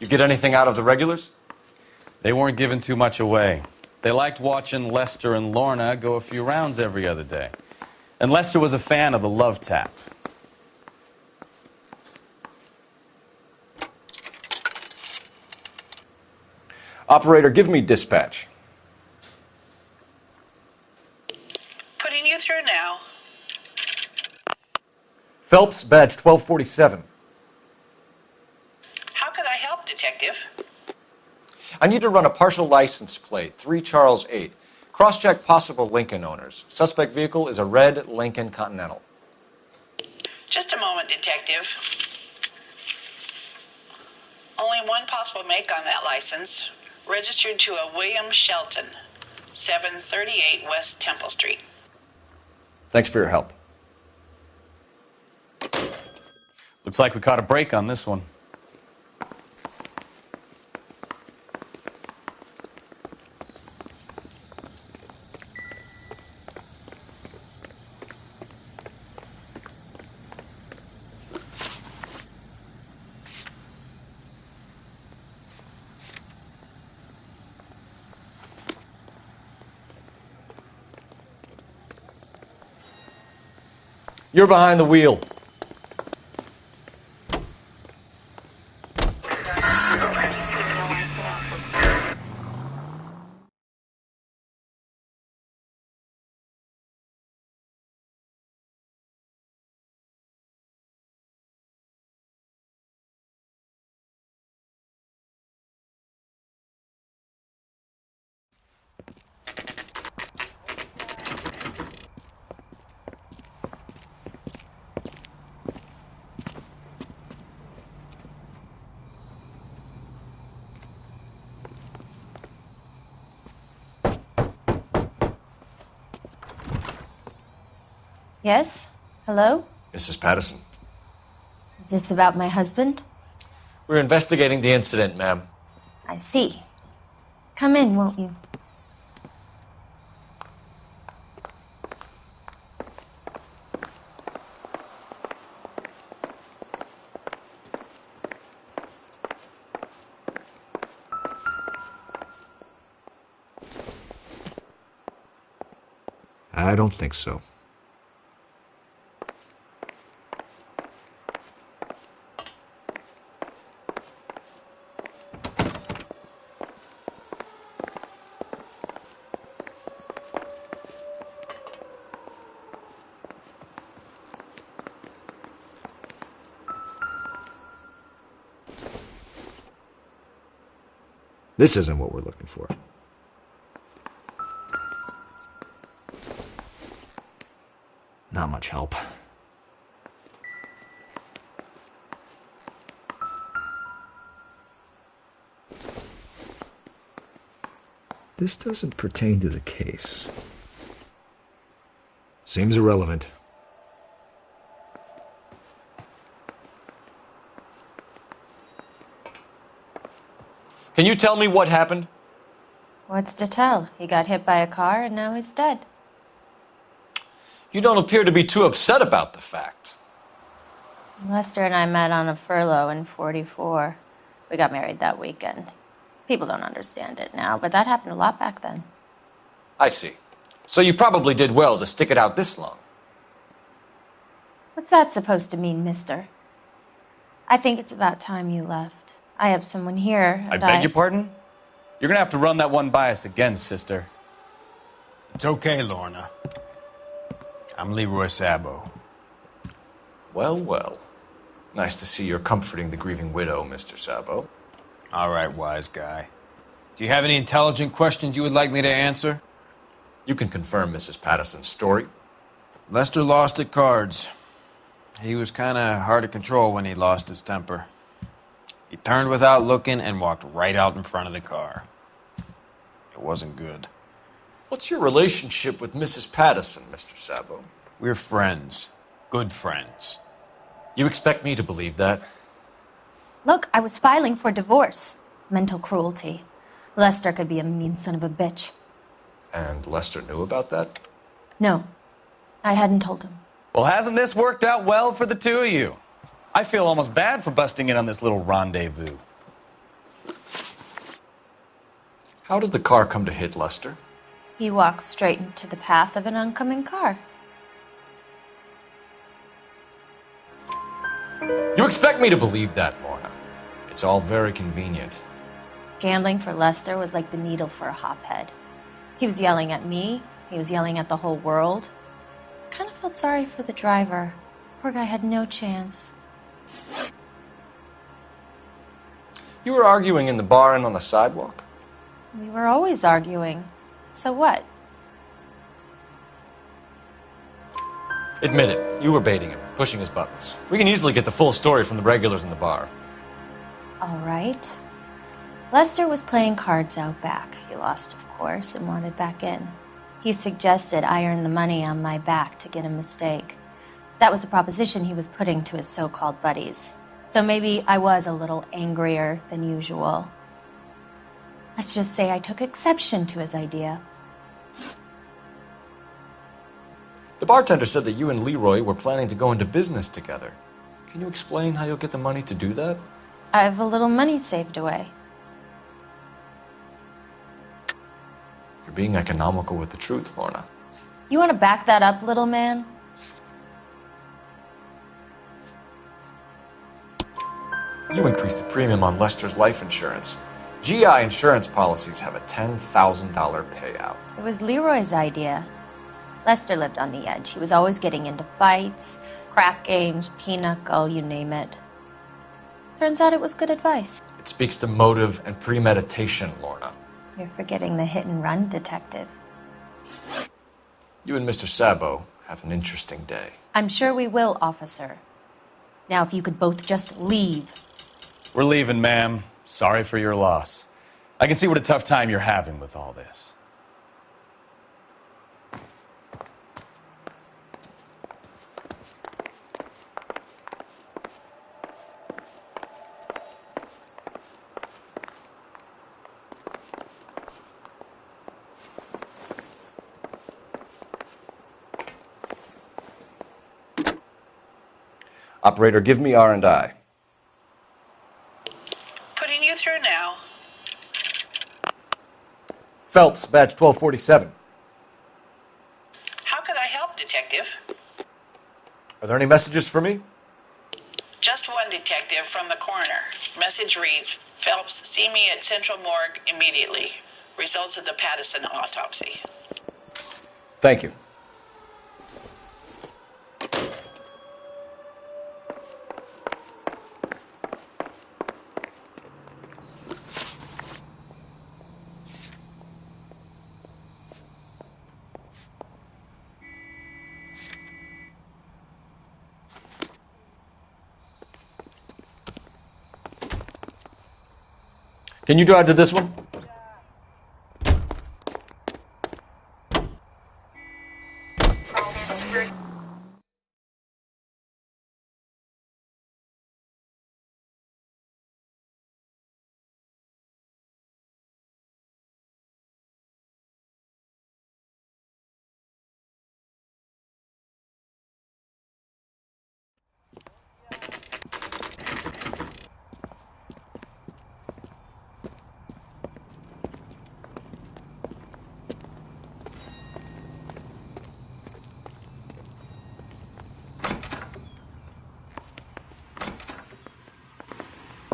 You get anything out of the regulars? They weren't giving too much away. They liked watching Lester and Lorna go a few rounds every other day. And Lester was a fan of the love tap. Operator, give me dispatch. Putting you through now. Phelps, badge 1247. How could I help, Detective? I need to run a partial license plate, 3 Charles 8. Cross-check possible Lincoln owners. Suspect vehicle is a red Lincoln Continental. Just a moment, Detective. Only one possible make on that license. Registered to a William Shelton, 738 West Temple Street. Thanks for your help. Looks like we caught a break on this one. You're behind the wheel. Yes? Hello? Mrs. Patterson. Is this about my husband? We're investigating the incident, ma'am. I see. Come in, won't you? I don't think so. This isn't what we're looking for. Not much help. This doesn't pertain to the case. Seems irrelevant. Can you tell me what happened? What's to tell? He got hit by a car and now he's dead. You don't appear to be too upset about the fact. Lester and I met on a furlough in '44. We got married that weekend. People don't understand it now, but that happened a lot back then. I see. So you probably did well to stick it out this long. What's that supposed to mean, mister? I think it's about time you left. I have someone here. I beg your pardon? You're gonna have to run that one by us again, sister. It's okay, Lorna. I'm Leroy Sabo. Well, well. Nice to see you're comforting the grieving widow, Mr. Sabo. All right, wise guy. Do you have any intelligent questions you would like me to answer? You can confirm Mrs. Patterson's story. Lester lost at cards. He was kind of hard to control when he lost his temper. He turned without looking and walked right out in front of the car. It wasn't good. What's your relationship with Mrs. Patterson, Mr. Sabo? We're friends. Good friends. You expect me to believe that? Look, I was filing for divorce. Mental cruelty. Lester could be a mean son of a bitch. And Lester knew about that? No, I hadn't told him. Well, hasn't this worked out well for the two of you? I feel almost bad for busting in on this little rendezvous. How did the car come to hit Lester? He walked straight into the path of an oncoming car. You expect me to believe that, Lorna. It's all very convenient. Gambling for Lester was like the needle for a hophead. He was yelling at me. He was yelling at the whole world. I kind of felt sorry for the driver. Poor guy had no chance. You were arguing in the bar and on the sidewalk? We were always arguing. So what? Admit it. You were baiting him, pushing his buttons. We can easily get the full story from the regulars in the bar. All right. Lester was playing cards out back. He lost, of course, and wanted back in. He suggested I earn the money on my back to get a mistake. That was the proposition he was putting to his so-called buddies. So maybe I was a little angrier than usual. Let's just say I took exception to his idea. The bartender said that you and Leroy were planning to go into business together. Can you explain how you'll get the money to do that? I have a little money saved away. You're being economical with the truth, Lorna. You want to back that up, little man? You increased the premium on Lester's life insurance. GI insurance policies have a $10,000 payout. It was Leroy's idea. Lester lived on the edge. He was always getting into fights, crap games, pinochle, you name it. Turns out it was good advice. It speaks to motive and premeditation, Lorna. You're forgetting the hit-and-run detective. You and Mr. Sabo have an interesting day. I'm sure we will, officer. Now, if you could both just leave. We're leaving, ma'am. Sorry for your loss. I can see what a tough time you're having with all this. Operator, give me R&I. Putting you through now. Phelps, badge 1247. How could I help, Detective? Are there any messages for me? Just one detective from the coroner. Message reads, Phelps, see me at Central Morgue immediately. Results of the Patterson autopsy. Thank you. Can you drive to this one?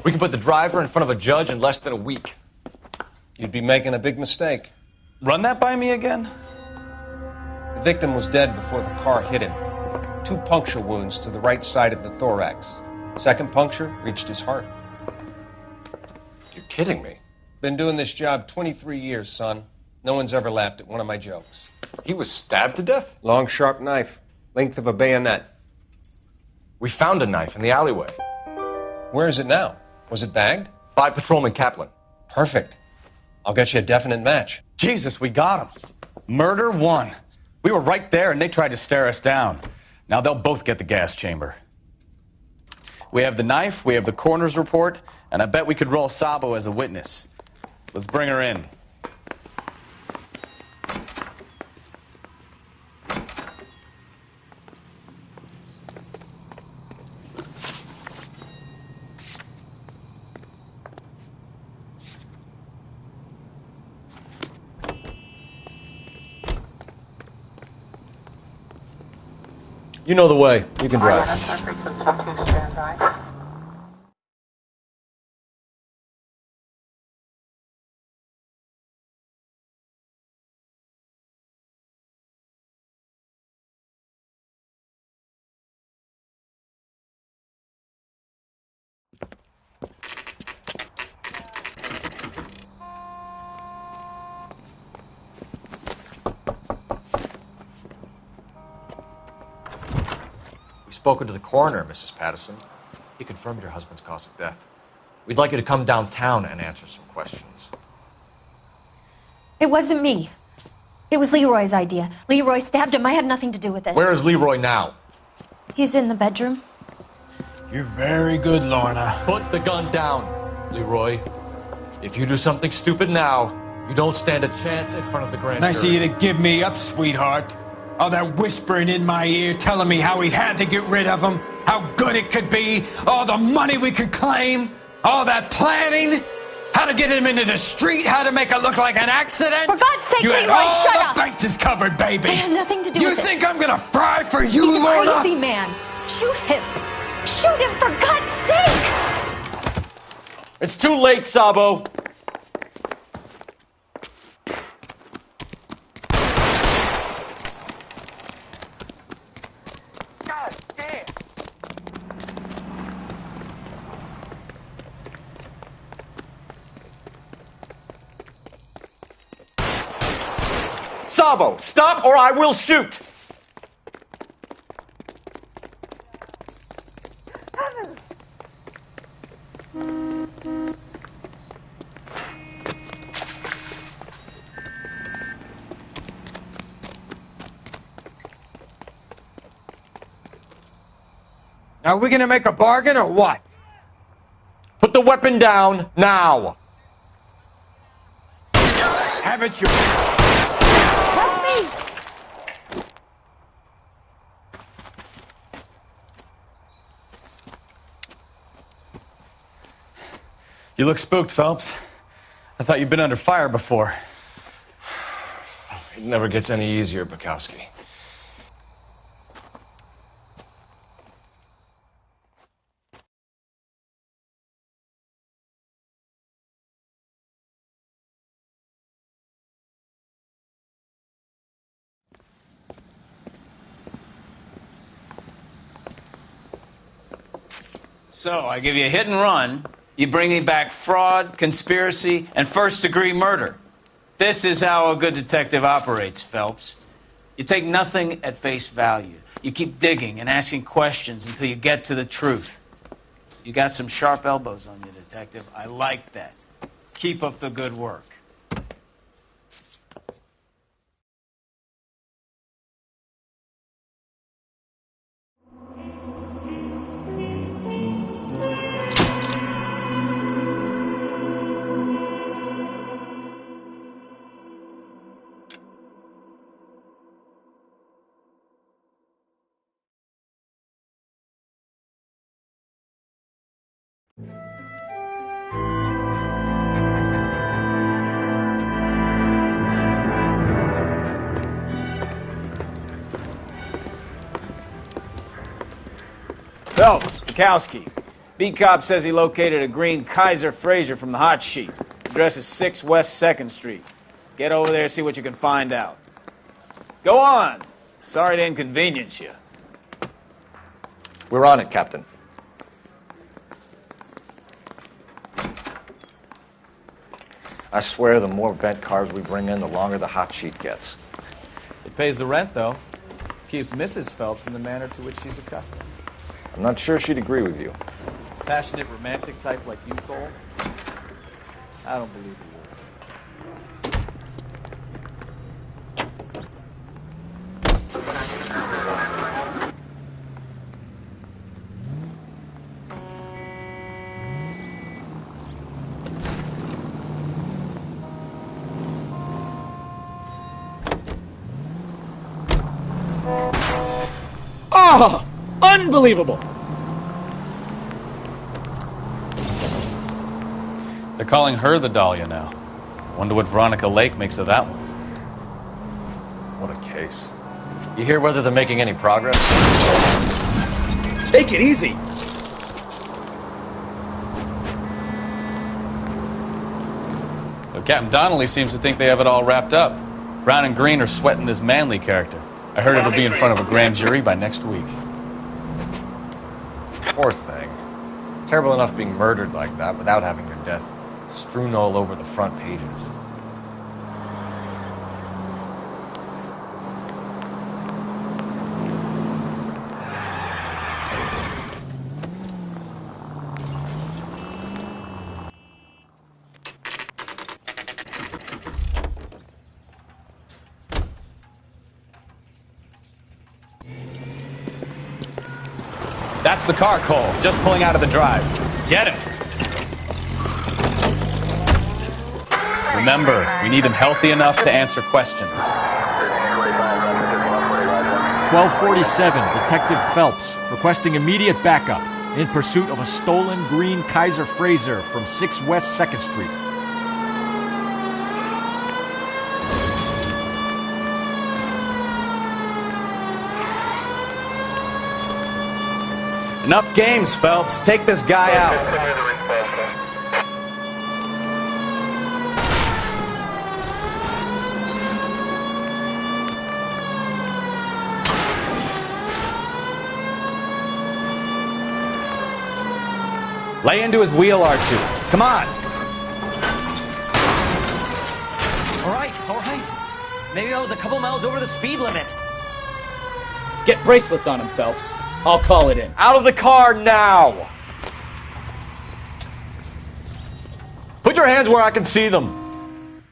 We can put the driver in front of a judge in less than a week. You'd be making a big mistake. Run that by me again? The victim was dead before the car hit him. 2 puncture wounds to the right side of the thorax. Second puncture reached his heart. You're kidding me. Been doing this job 23 years, son. No one's ever laughed at one of my jokes. He was stabbed to death? Long, sharp knife. Length of a bayonet. We found a knife in the alleyway. Where is it now? Was it bagged? By Patrolman Kaplan. Perfect. I'll get you a definite match. Jesus, we got him. Murder 1. We were right there and they tried to stare us down. Now they'll both get the gas chamber. We have the knife, we have the coroner's report, and I bet we could roll Sabo as a witness. Let's bring her in. You know the way. You can drive. Spoken to the coroner, Mrs. Patterson. He confirmed your husband's cause of death. We'd like you to come downtown and answer some questions. It wasn't me. It was Leroy's idea. Leroy stabbed him. I had nothing to do with it. Where is Leroy now? He's in the bedroom. You're very good, Lorna. Put the gun down, Leroy. If you do something stupid now, you don't stand a chance in front of the grand jury. Nice of you to give me up, sweetheart. All that whispering in my ear telling me how we had to get rid of him, how good it could be, all the money we could claim, all that planning, how to get him into the street, how to make it look like an accident. For God's sake, you Leroy, had all shut the up! bases covered, baby. I have nothing to do you with it. You think I'm gonna fry for you, He's Lorna? a crazy man. Shoot him. Shoot him, for God's sake! It's too late, Sabo. Sabo, stop or I will shoot! Are we gonna make a bargain or what? Put the weapon down now! Have it your... You look spooked, Phelps. I thought you'd been under fire before. It never gets any easier, Bukowski. So, I give you a hit and run. You bring me back fraud, conspiracy, and first-degree murder. This is how a good detective operates, Phelps. You take nothing at face value. You keep digging and asking questions until you get to the truth. You got some sharp elbows on you, detective. I like that. Keep up the good work. Phelps, Bukowski. Beat cop says he located a green Kaiser Fraser from the hot sheet. Address is 6 West 2nd Street. Get over there, see what you can find out. Go on. Sorry to inconvenience you. We're on it, Captain. I swear the more bent cars we bring in, the longer the hot sheet gets. It pays the rent, though. Keeps Mrs. Phelps in the manner to which she's accustomed. I'm not sure she'd agree with you. Passionate, romantic type like you, Cole? I don't believe a word. Oh! Unbelievable! They're calling her the Dahlia now. Wonder what Veronica Lake makes of that one. What a case. You hear whether they're making any progress? Take it easy! So Captain Donnelly seems to think they have it all wrapped up. Brown and Green are sweating this Manley character. I heard it'll be in front of a grand jury by next week. Poor thing. Terrible enough being murdered like that without having your death strewn all over the front pages. That's the car, Cole. Just pulling out of the drive. Get him. Remember, we need him healthy enough to answer questions. 1247, Detective Phelps, requesting immediate backup in pursuit of a stolen green Kaiser Fraser from 6 West 2nd Street. Enough games, Phelps. Take this guy out. Lay into his wheel arches. Come on. All right. Maybe I was a couple miles over the speed limit. Get bracelets on him, Phelps. I'll call it in. Out of the car now! Put your hands where I can see them.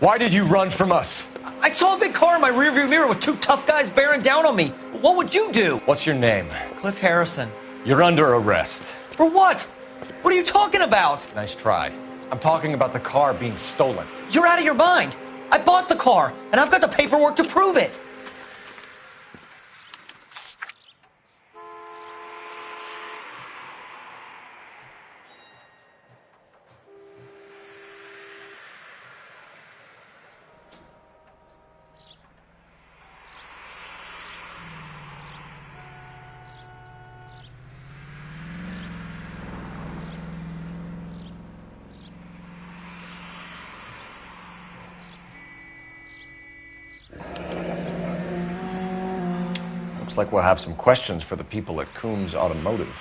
Why did you run from us? I saw a big car in my rearview mirror with two tough guys bearing down on me. What would you do? What's your name? Cliff Harrison. You're under arrest. For what? What are you talking about? Nice try. I'm talking about the car being stolen. You're out of your mind. I bought the car, and I've got the paperwork to prove it. like we'll have some questions for the people at Coombs Automotive.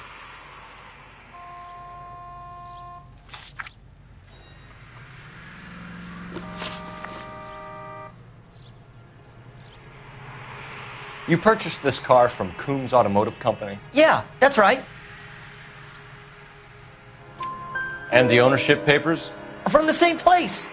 You purchased this car from Coombs Automotive Company? Yeah, that's right. And the ownership papers? From the same place.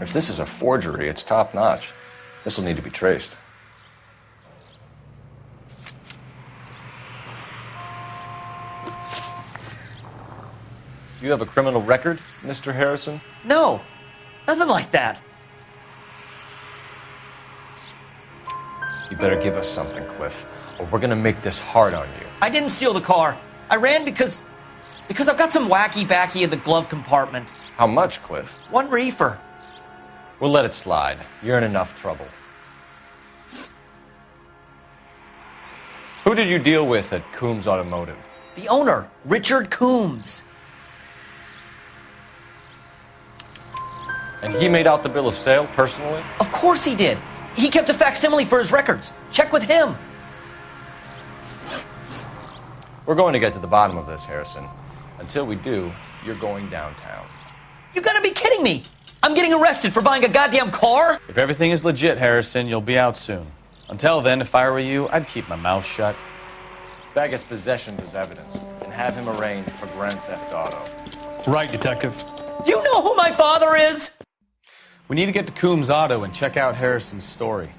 If this is a forgery, it's top-notch. This will need to be traced. Do you have a criminal record, Mr. Harrison? No, nothing like that. You better give us something, Cliff, or we're gonna make this hard on you. I didn't steal the car. I ran because I've got some wacky backy in the glove compartment. How much, Cliff? 1 reefer. We'll let it slide. You're in enough trouble. Who did you deal with at Coombs Automotive? The owner, Richard Coombs. And he made out the bill of sale personally? Of course he did. He kept a facsimile for his records. Check with him. We're going to get to the bottom of this, Harrison. Until we do, you're going downtown. You gotta be kidding me. I'm getting arrested for buying a goddamn car? If everything is legit, Harrison, you'll be out soon. Until then, if I were you, I'd keep my mouth shut. Bag his possessions as evidence and have him arraigned for grand theft auto. Right, Detective. Do you know who my father is? We need to get to Coombs Auto and check out Harrison's story.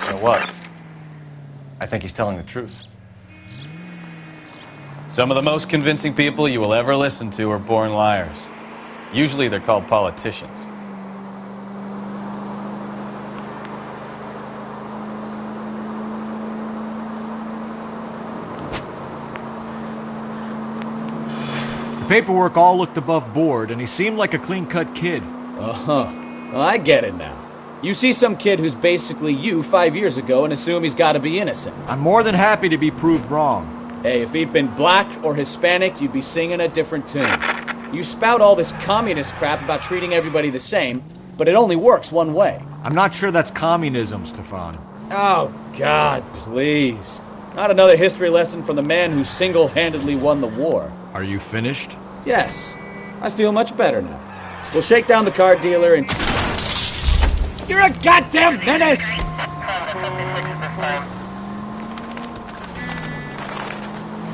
You know what? I think he's telling the truth. Some of the most convincing people you will ever listen to are born liars. Usually they're called politicians. The paperwork all looked above board, and he seemed like a clean-cut kid. Uh-huh. Well, I get it now. You see some kid who's basically you 5 years ago and assume he's got to be innocent. I'm more than happy to be proved wrong. Hey, if he'd been black or Hispanic, you'd be singing a different tune. You spout all this communist crap about treating everybody the same, but it only works one way. I'm not sure that's communism, Stefan. Oh, God, please. Not another history lesson from the man who single-handedly won the war. Are you finished? Yes. I feel much better now. We'll shake down the car dealer and... You're a goddamn menace!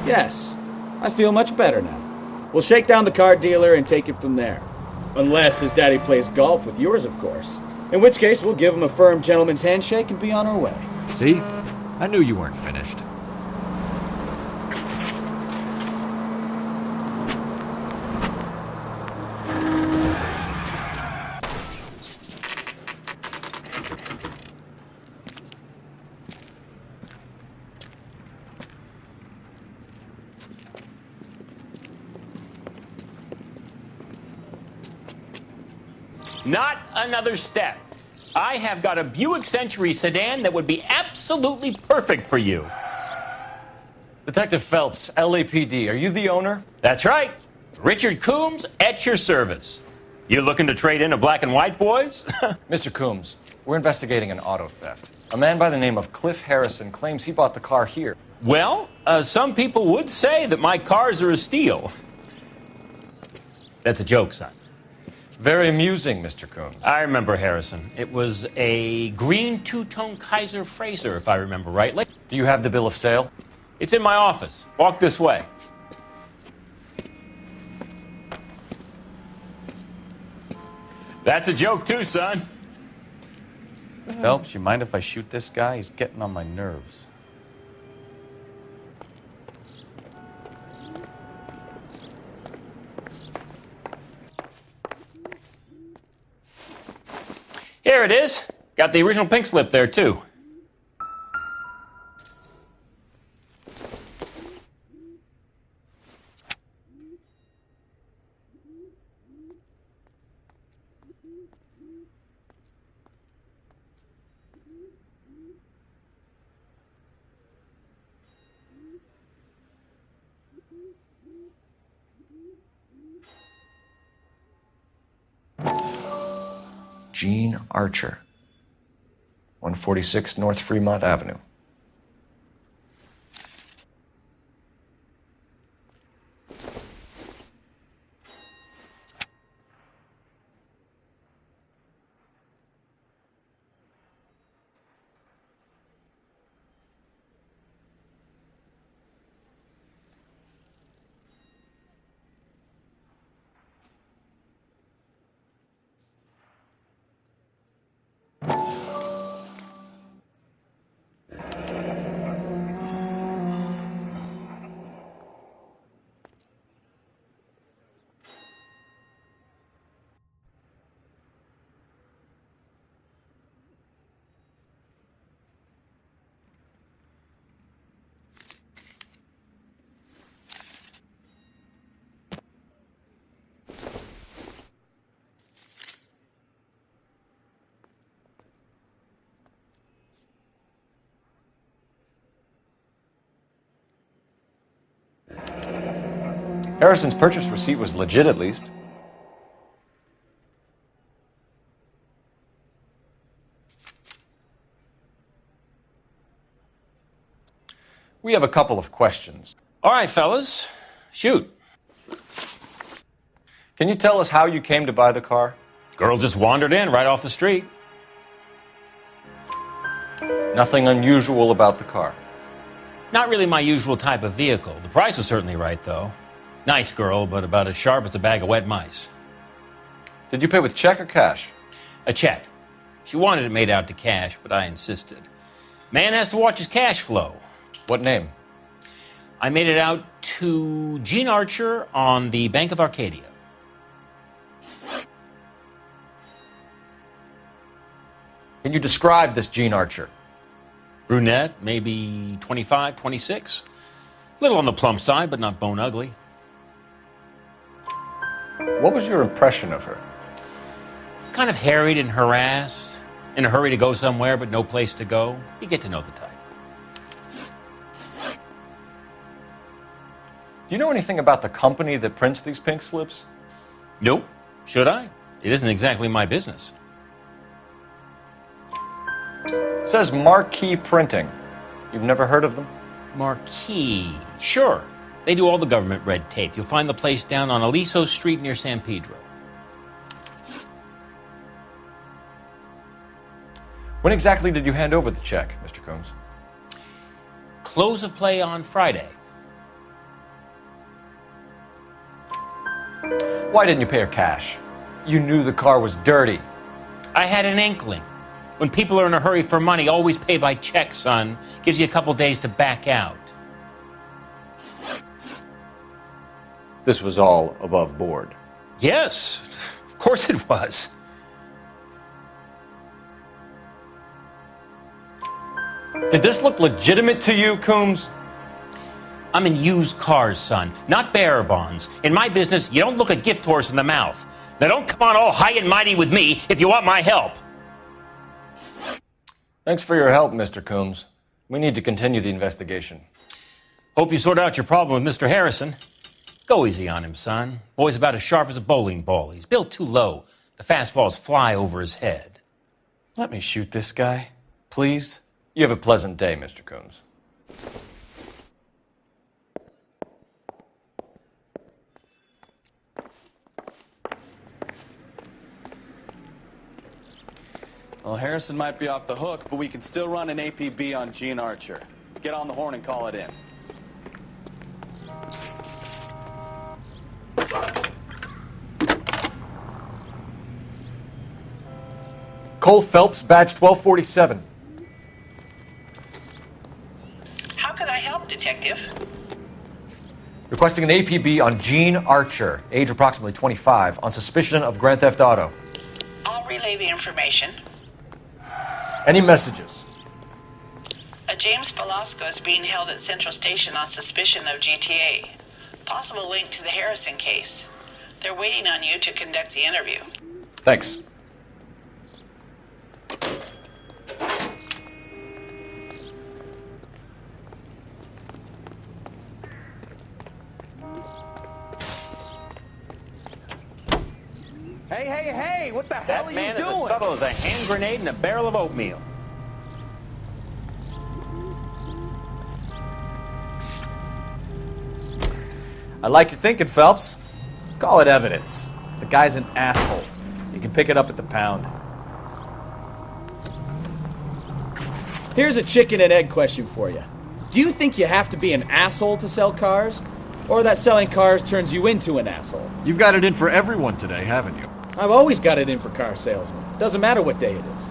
Yes. I feel much better now. We'll shake down the car dealer and take it from there. Unless his daddy plays golf with yours, of course. In which case, we'll give him a firm gentleman's handshake and be on our way. See? I knew you weren't finished. Not another step. I have got a Buick Century sedan that would be absolutely perfect for you. Detective Phelps, LAPD, are you the owner? That's right. Richard Coombs at your service. You looking to trade in a black and white, boys? Mr. Coombs, we're investigating an auto theft. A man by the name of Cliff Harrison claims he bought the car here. Well, some people would say that my cars are a steal. That's a joke, son. Very amusing, Mr. Coombs. I remember Harrison. It was a green two-tone Kaiser Frazer, if I remember rightly. Do you have the bill of sale? It's in my office. Walk this way. That's a joke too, son. Phelps, you mind if I shoot this guy? He's getting on my nerves. Here it is. Got the original pink slip there, too. Gene Archer, 146 North Fremont Avenue. Harrison's purchase receipt was legit, at least. We have a couple of questions. All right, fellas. Shoot. Can you tell us how you came to buy the car? Girl just wandered in right off the street. Nothing unusual about the car. Not really my usual type of vehicle. The price was certainly right, though. Nice girl, but about as sharp as a bag of wet mice. Did you pay with check or cash? A check. She wanted it made out to cash, but I insisted. Man has to watch his cash flow. What name? I made it out to Gene Archer on the Bank of Arcadia. Can you describe this Gene Archer? Brunette, maybe 25, 26. Little on the plump side, but not bone ugly. What was your impression of her? Kind of harried and harassed, in a hurry to go somewhere, but no place to go. You get to know the type. Do you know anything about the company that prints these pink slips? Nope. Should I? It isn't exactly my business. It says Marquee Printing. You've never heard of them? Marquee. Sure. They do all the government red tape. You'll find the place down on Aliso Street near San Pedro. When exactly did you hand over the check, Mr. Combs? Close of play on Friday. Why didn't you pay her cash? You knew the car was dirty. I had an inkling. When people are in a hurry for money, always pay by check, son. Gives you a couple days to back out. This was all above board. Yes, of course it was. Did this look legitimate to you, Coombs? I'm in used cars, son, not bearer bonds. In my business, you don't look a gift horse in the mouth. Now don't come on all high and mighty with me if you want my help. Thanks for your help, Mr. Coombs. We need to continue the investigation. Hope you sort out your problem with Mr. Harrison. Go easy on him, son. Boy's about as sharp as a bowling ball. He's built too low. The fastballs fly over his head. Let me shoot this guy, please. You have a pleasant day, Mr. Coombs. Well, Harrison might be off the hook, but we can still run an APB on Gene Archer. Get on the horn and call it in. Cole Phelps, badge 1247. How can I help, Detective? Requesting an APB on Gene Archer, age approximately 25, on suspicion of grand theft auto. I'll relay the information. Any messages? A James Velasco is being held at Central Station on suspicion of GTA. Possible link to the Harrison case. They're waiting on you to conduct the interview. Thanks. Hey, Hey, what the hell That are man you is doing? as subtle as a hand grenade in a barrel of oatmeal. I like your thinking, Phelps. Call it evidence. The guy's an asshole. You can pick it up at the pound. Here's a chicken and egg question for you. Do you think you have to be an asshole to sell cars? Or that selling cars turns you into an asshole? You've got it in for everyone today, haven't you? I've always got it in for car salesmen. Doesn't matter what day it is.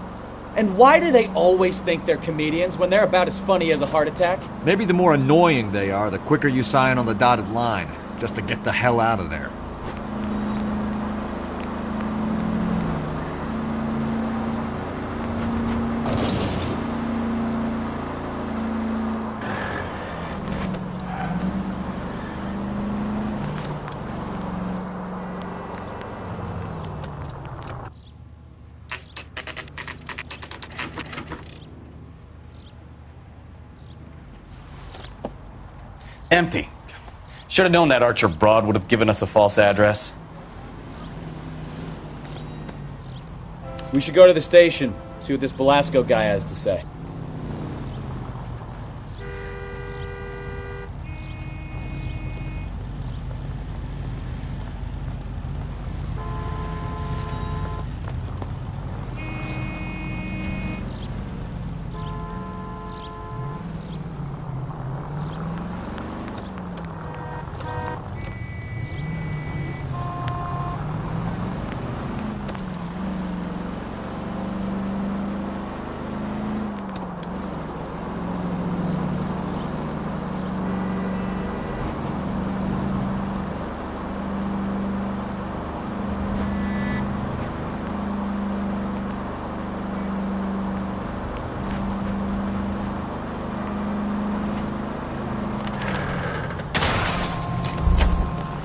And why do they always think they're comedians when they're about as funny as a heart attack? Maybe the more annoying they are, the quicker you sign on the dotted line, just to get the hell out of there. Empty. Should have known that Archer Broad would have given us a false address. We should go to the station, see what this Belasco guy has to say.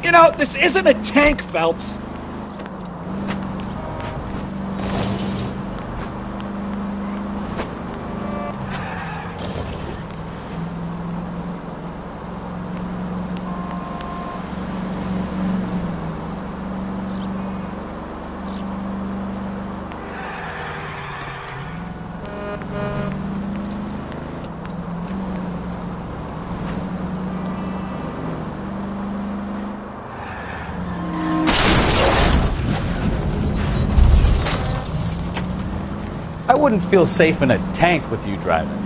You know, this isn't a tank, Phelps. I wouldn't feel safe in a tank with you driving.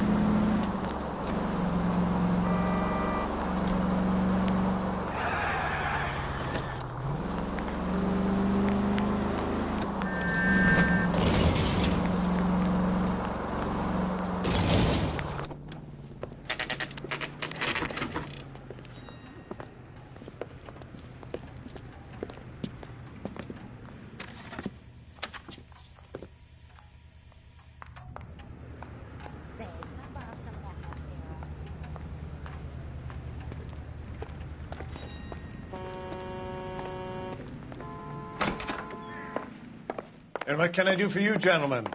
And what can I do for you, gentlemen?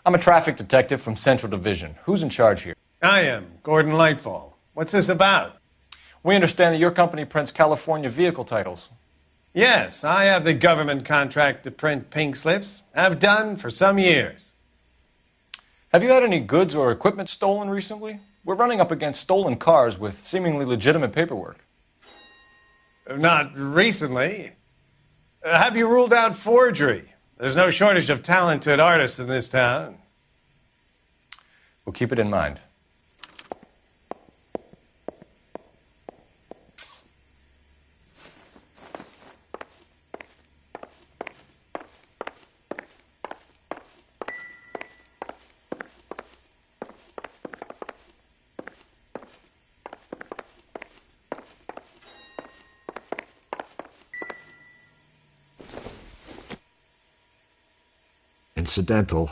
I'm a traffic detective from Central Division. Who's in charge here? I am, Gordon Lightfall. What's this about? We understand that your company prints California vehicle titles. Yes, I have the government contract to print pink slips. I've done for some years. Have you had any goods or equipment stolen recently? We're running up against stolen cars with seemingly legitimate paperwork. Not recently. Have you ruled out forgery? There's no shortage of talented artists in this town. We'll keep it in mind. Incidental.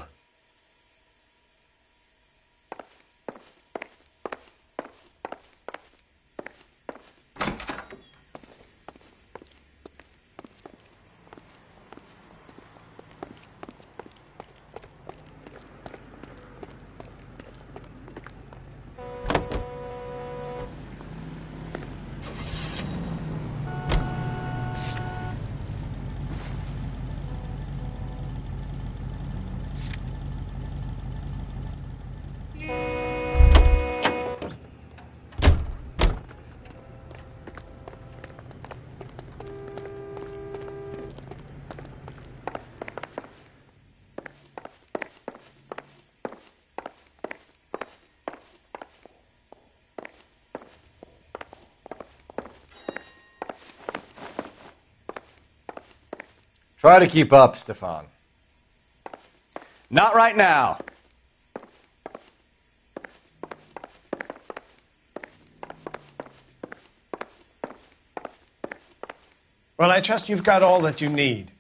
Try to keep up, Stefan. Not right now. Well, I trust you've got all that you need.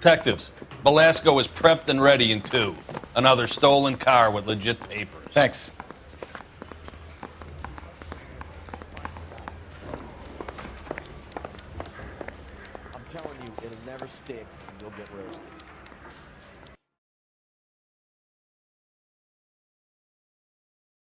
Detectives, Velasco is prepped and ready in 2. Another stolen car with legit papers. Thanks. I'm telling you, it'll never stick, and you'll get roasted.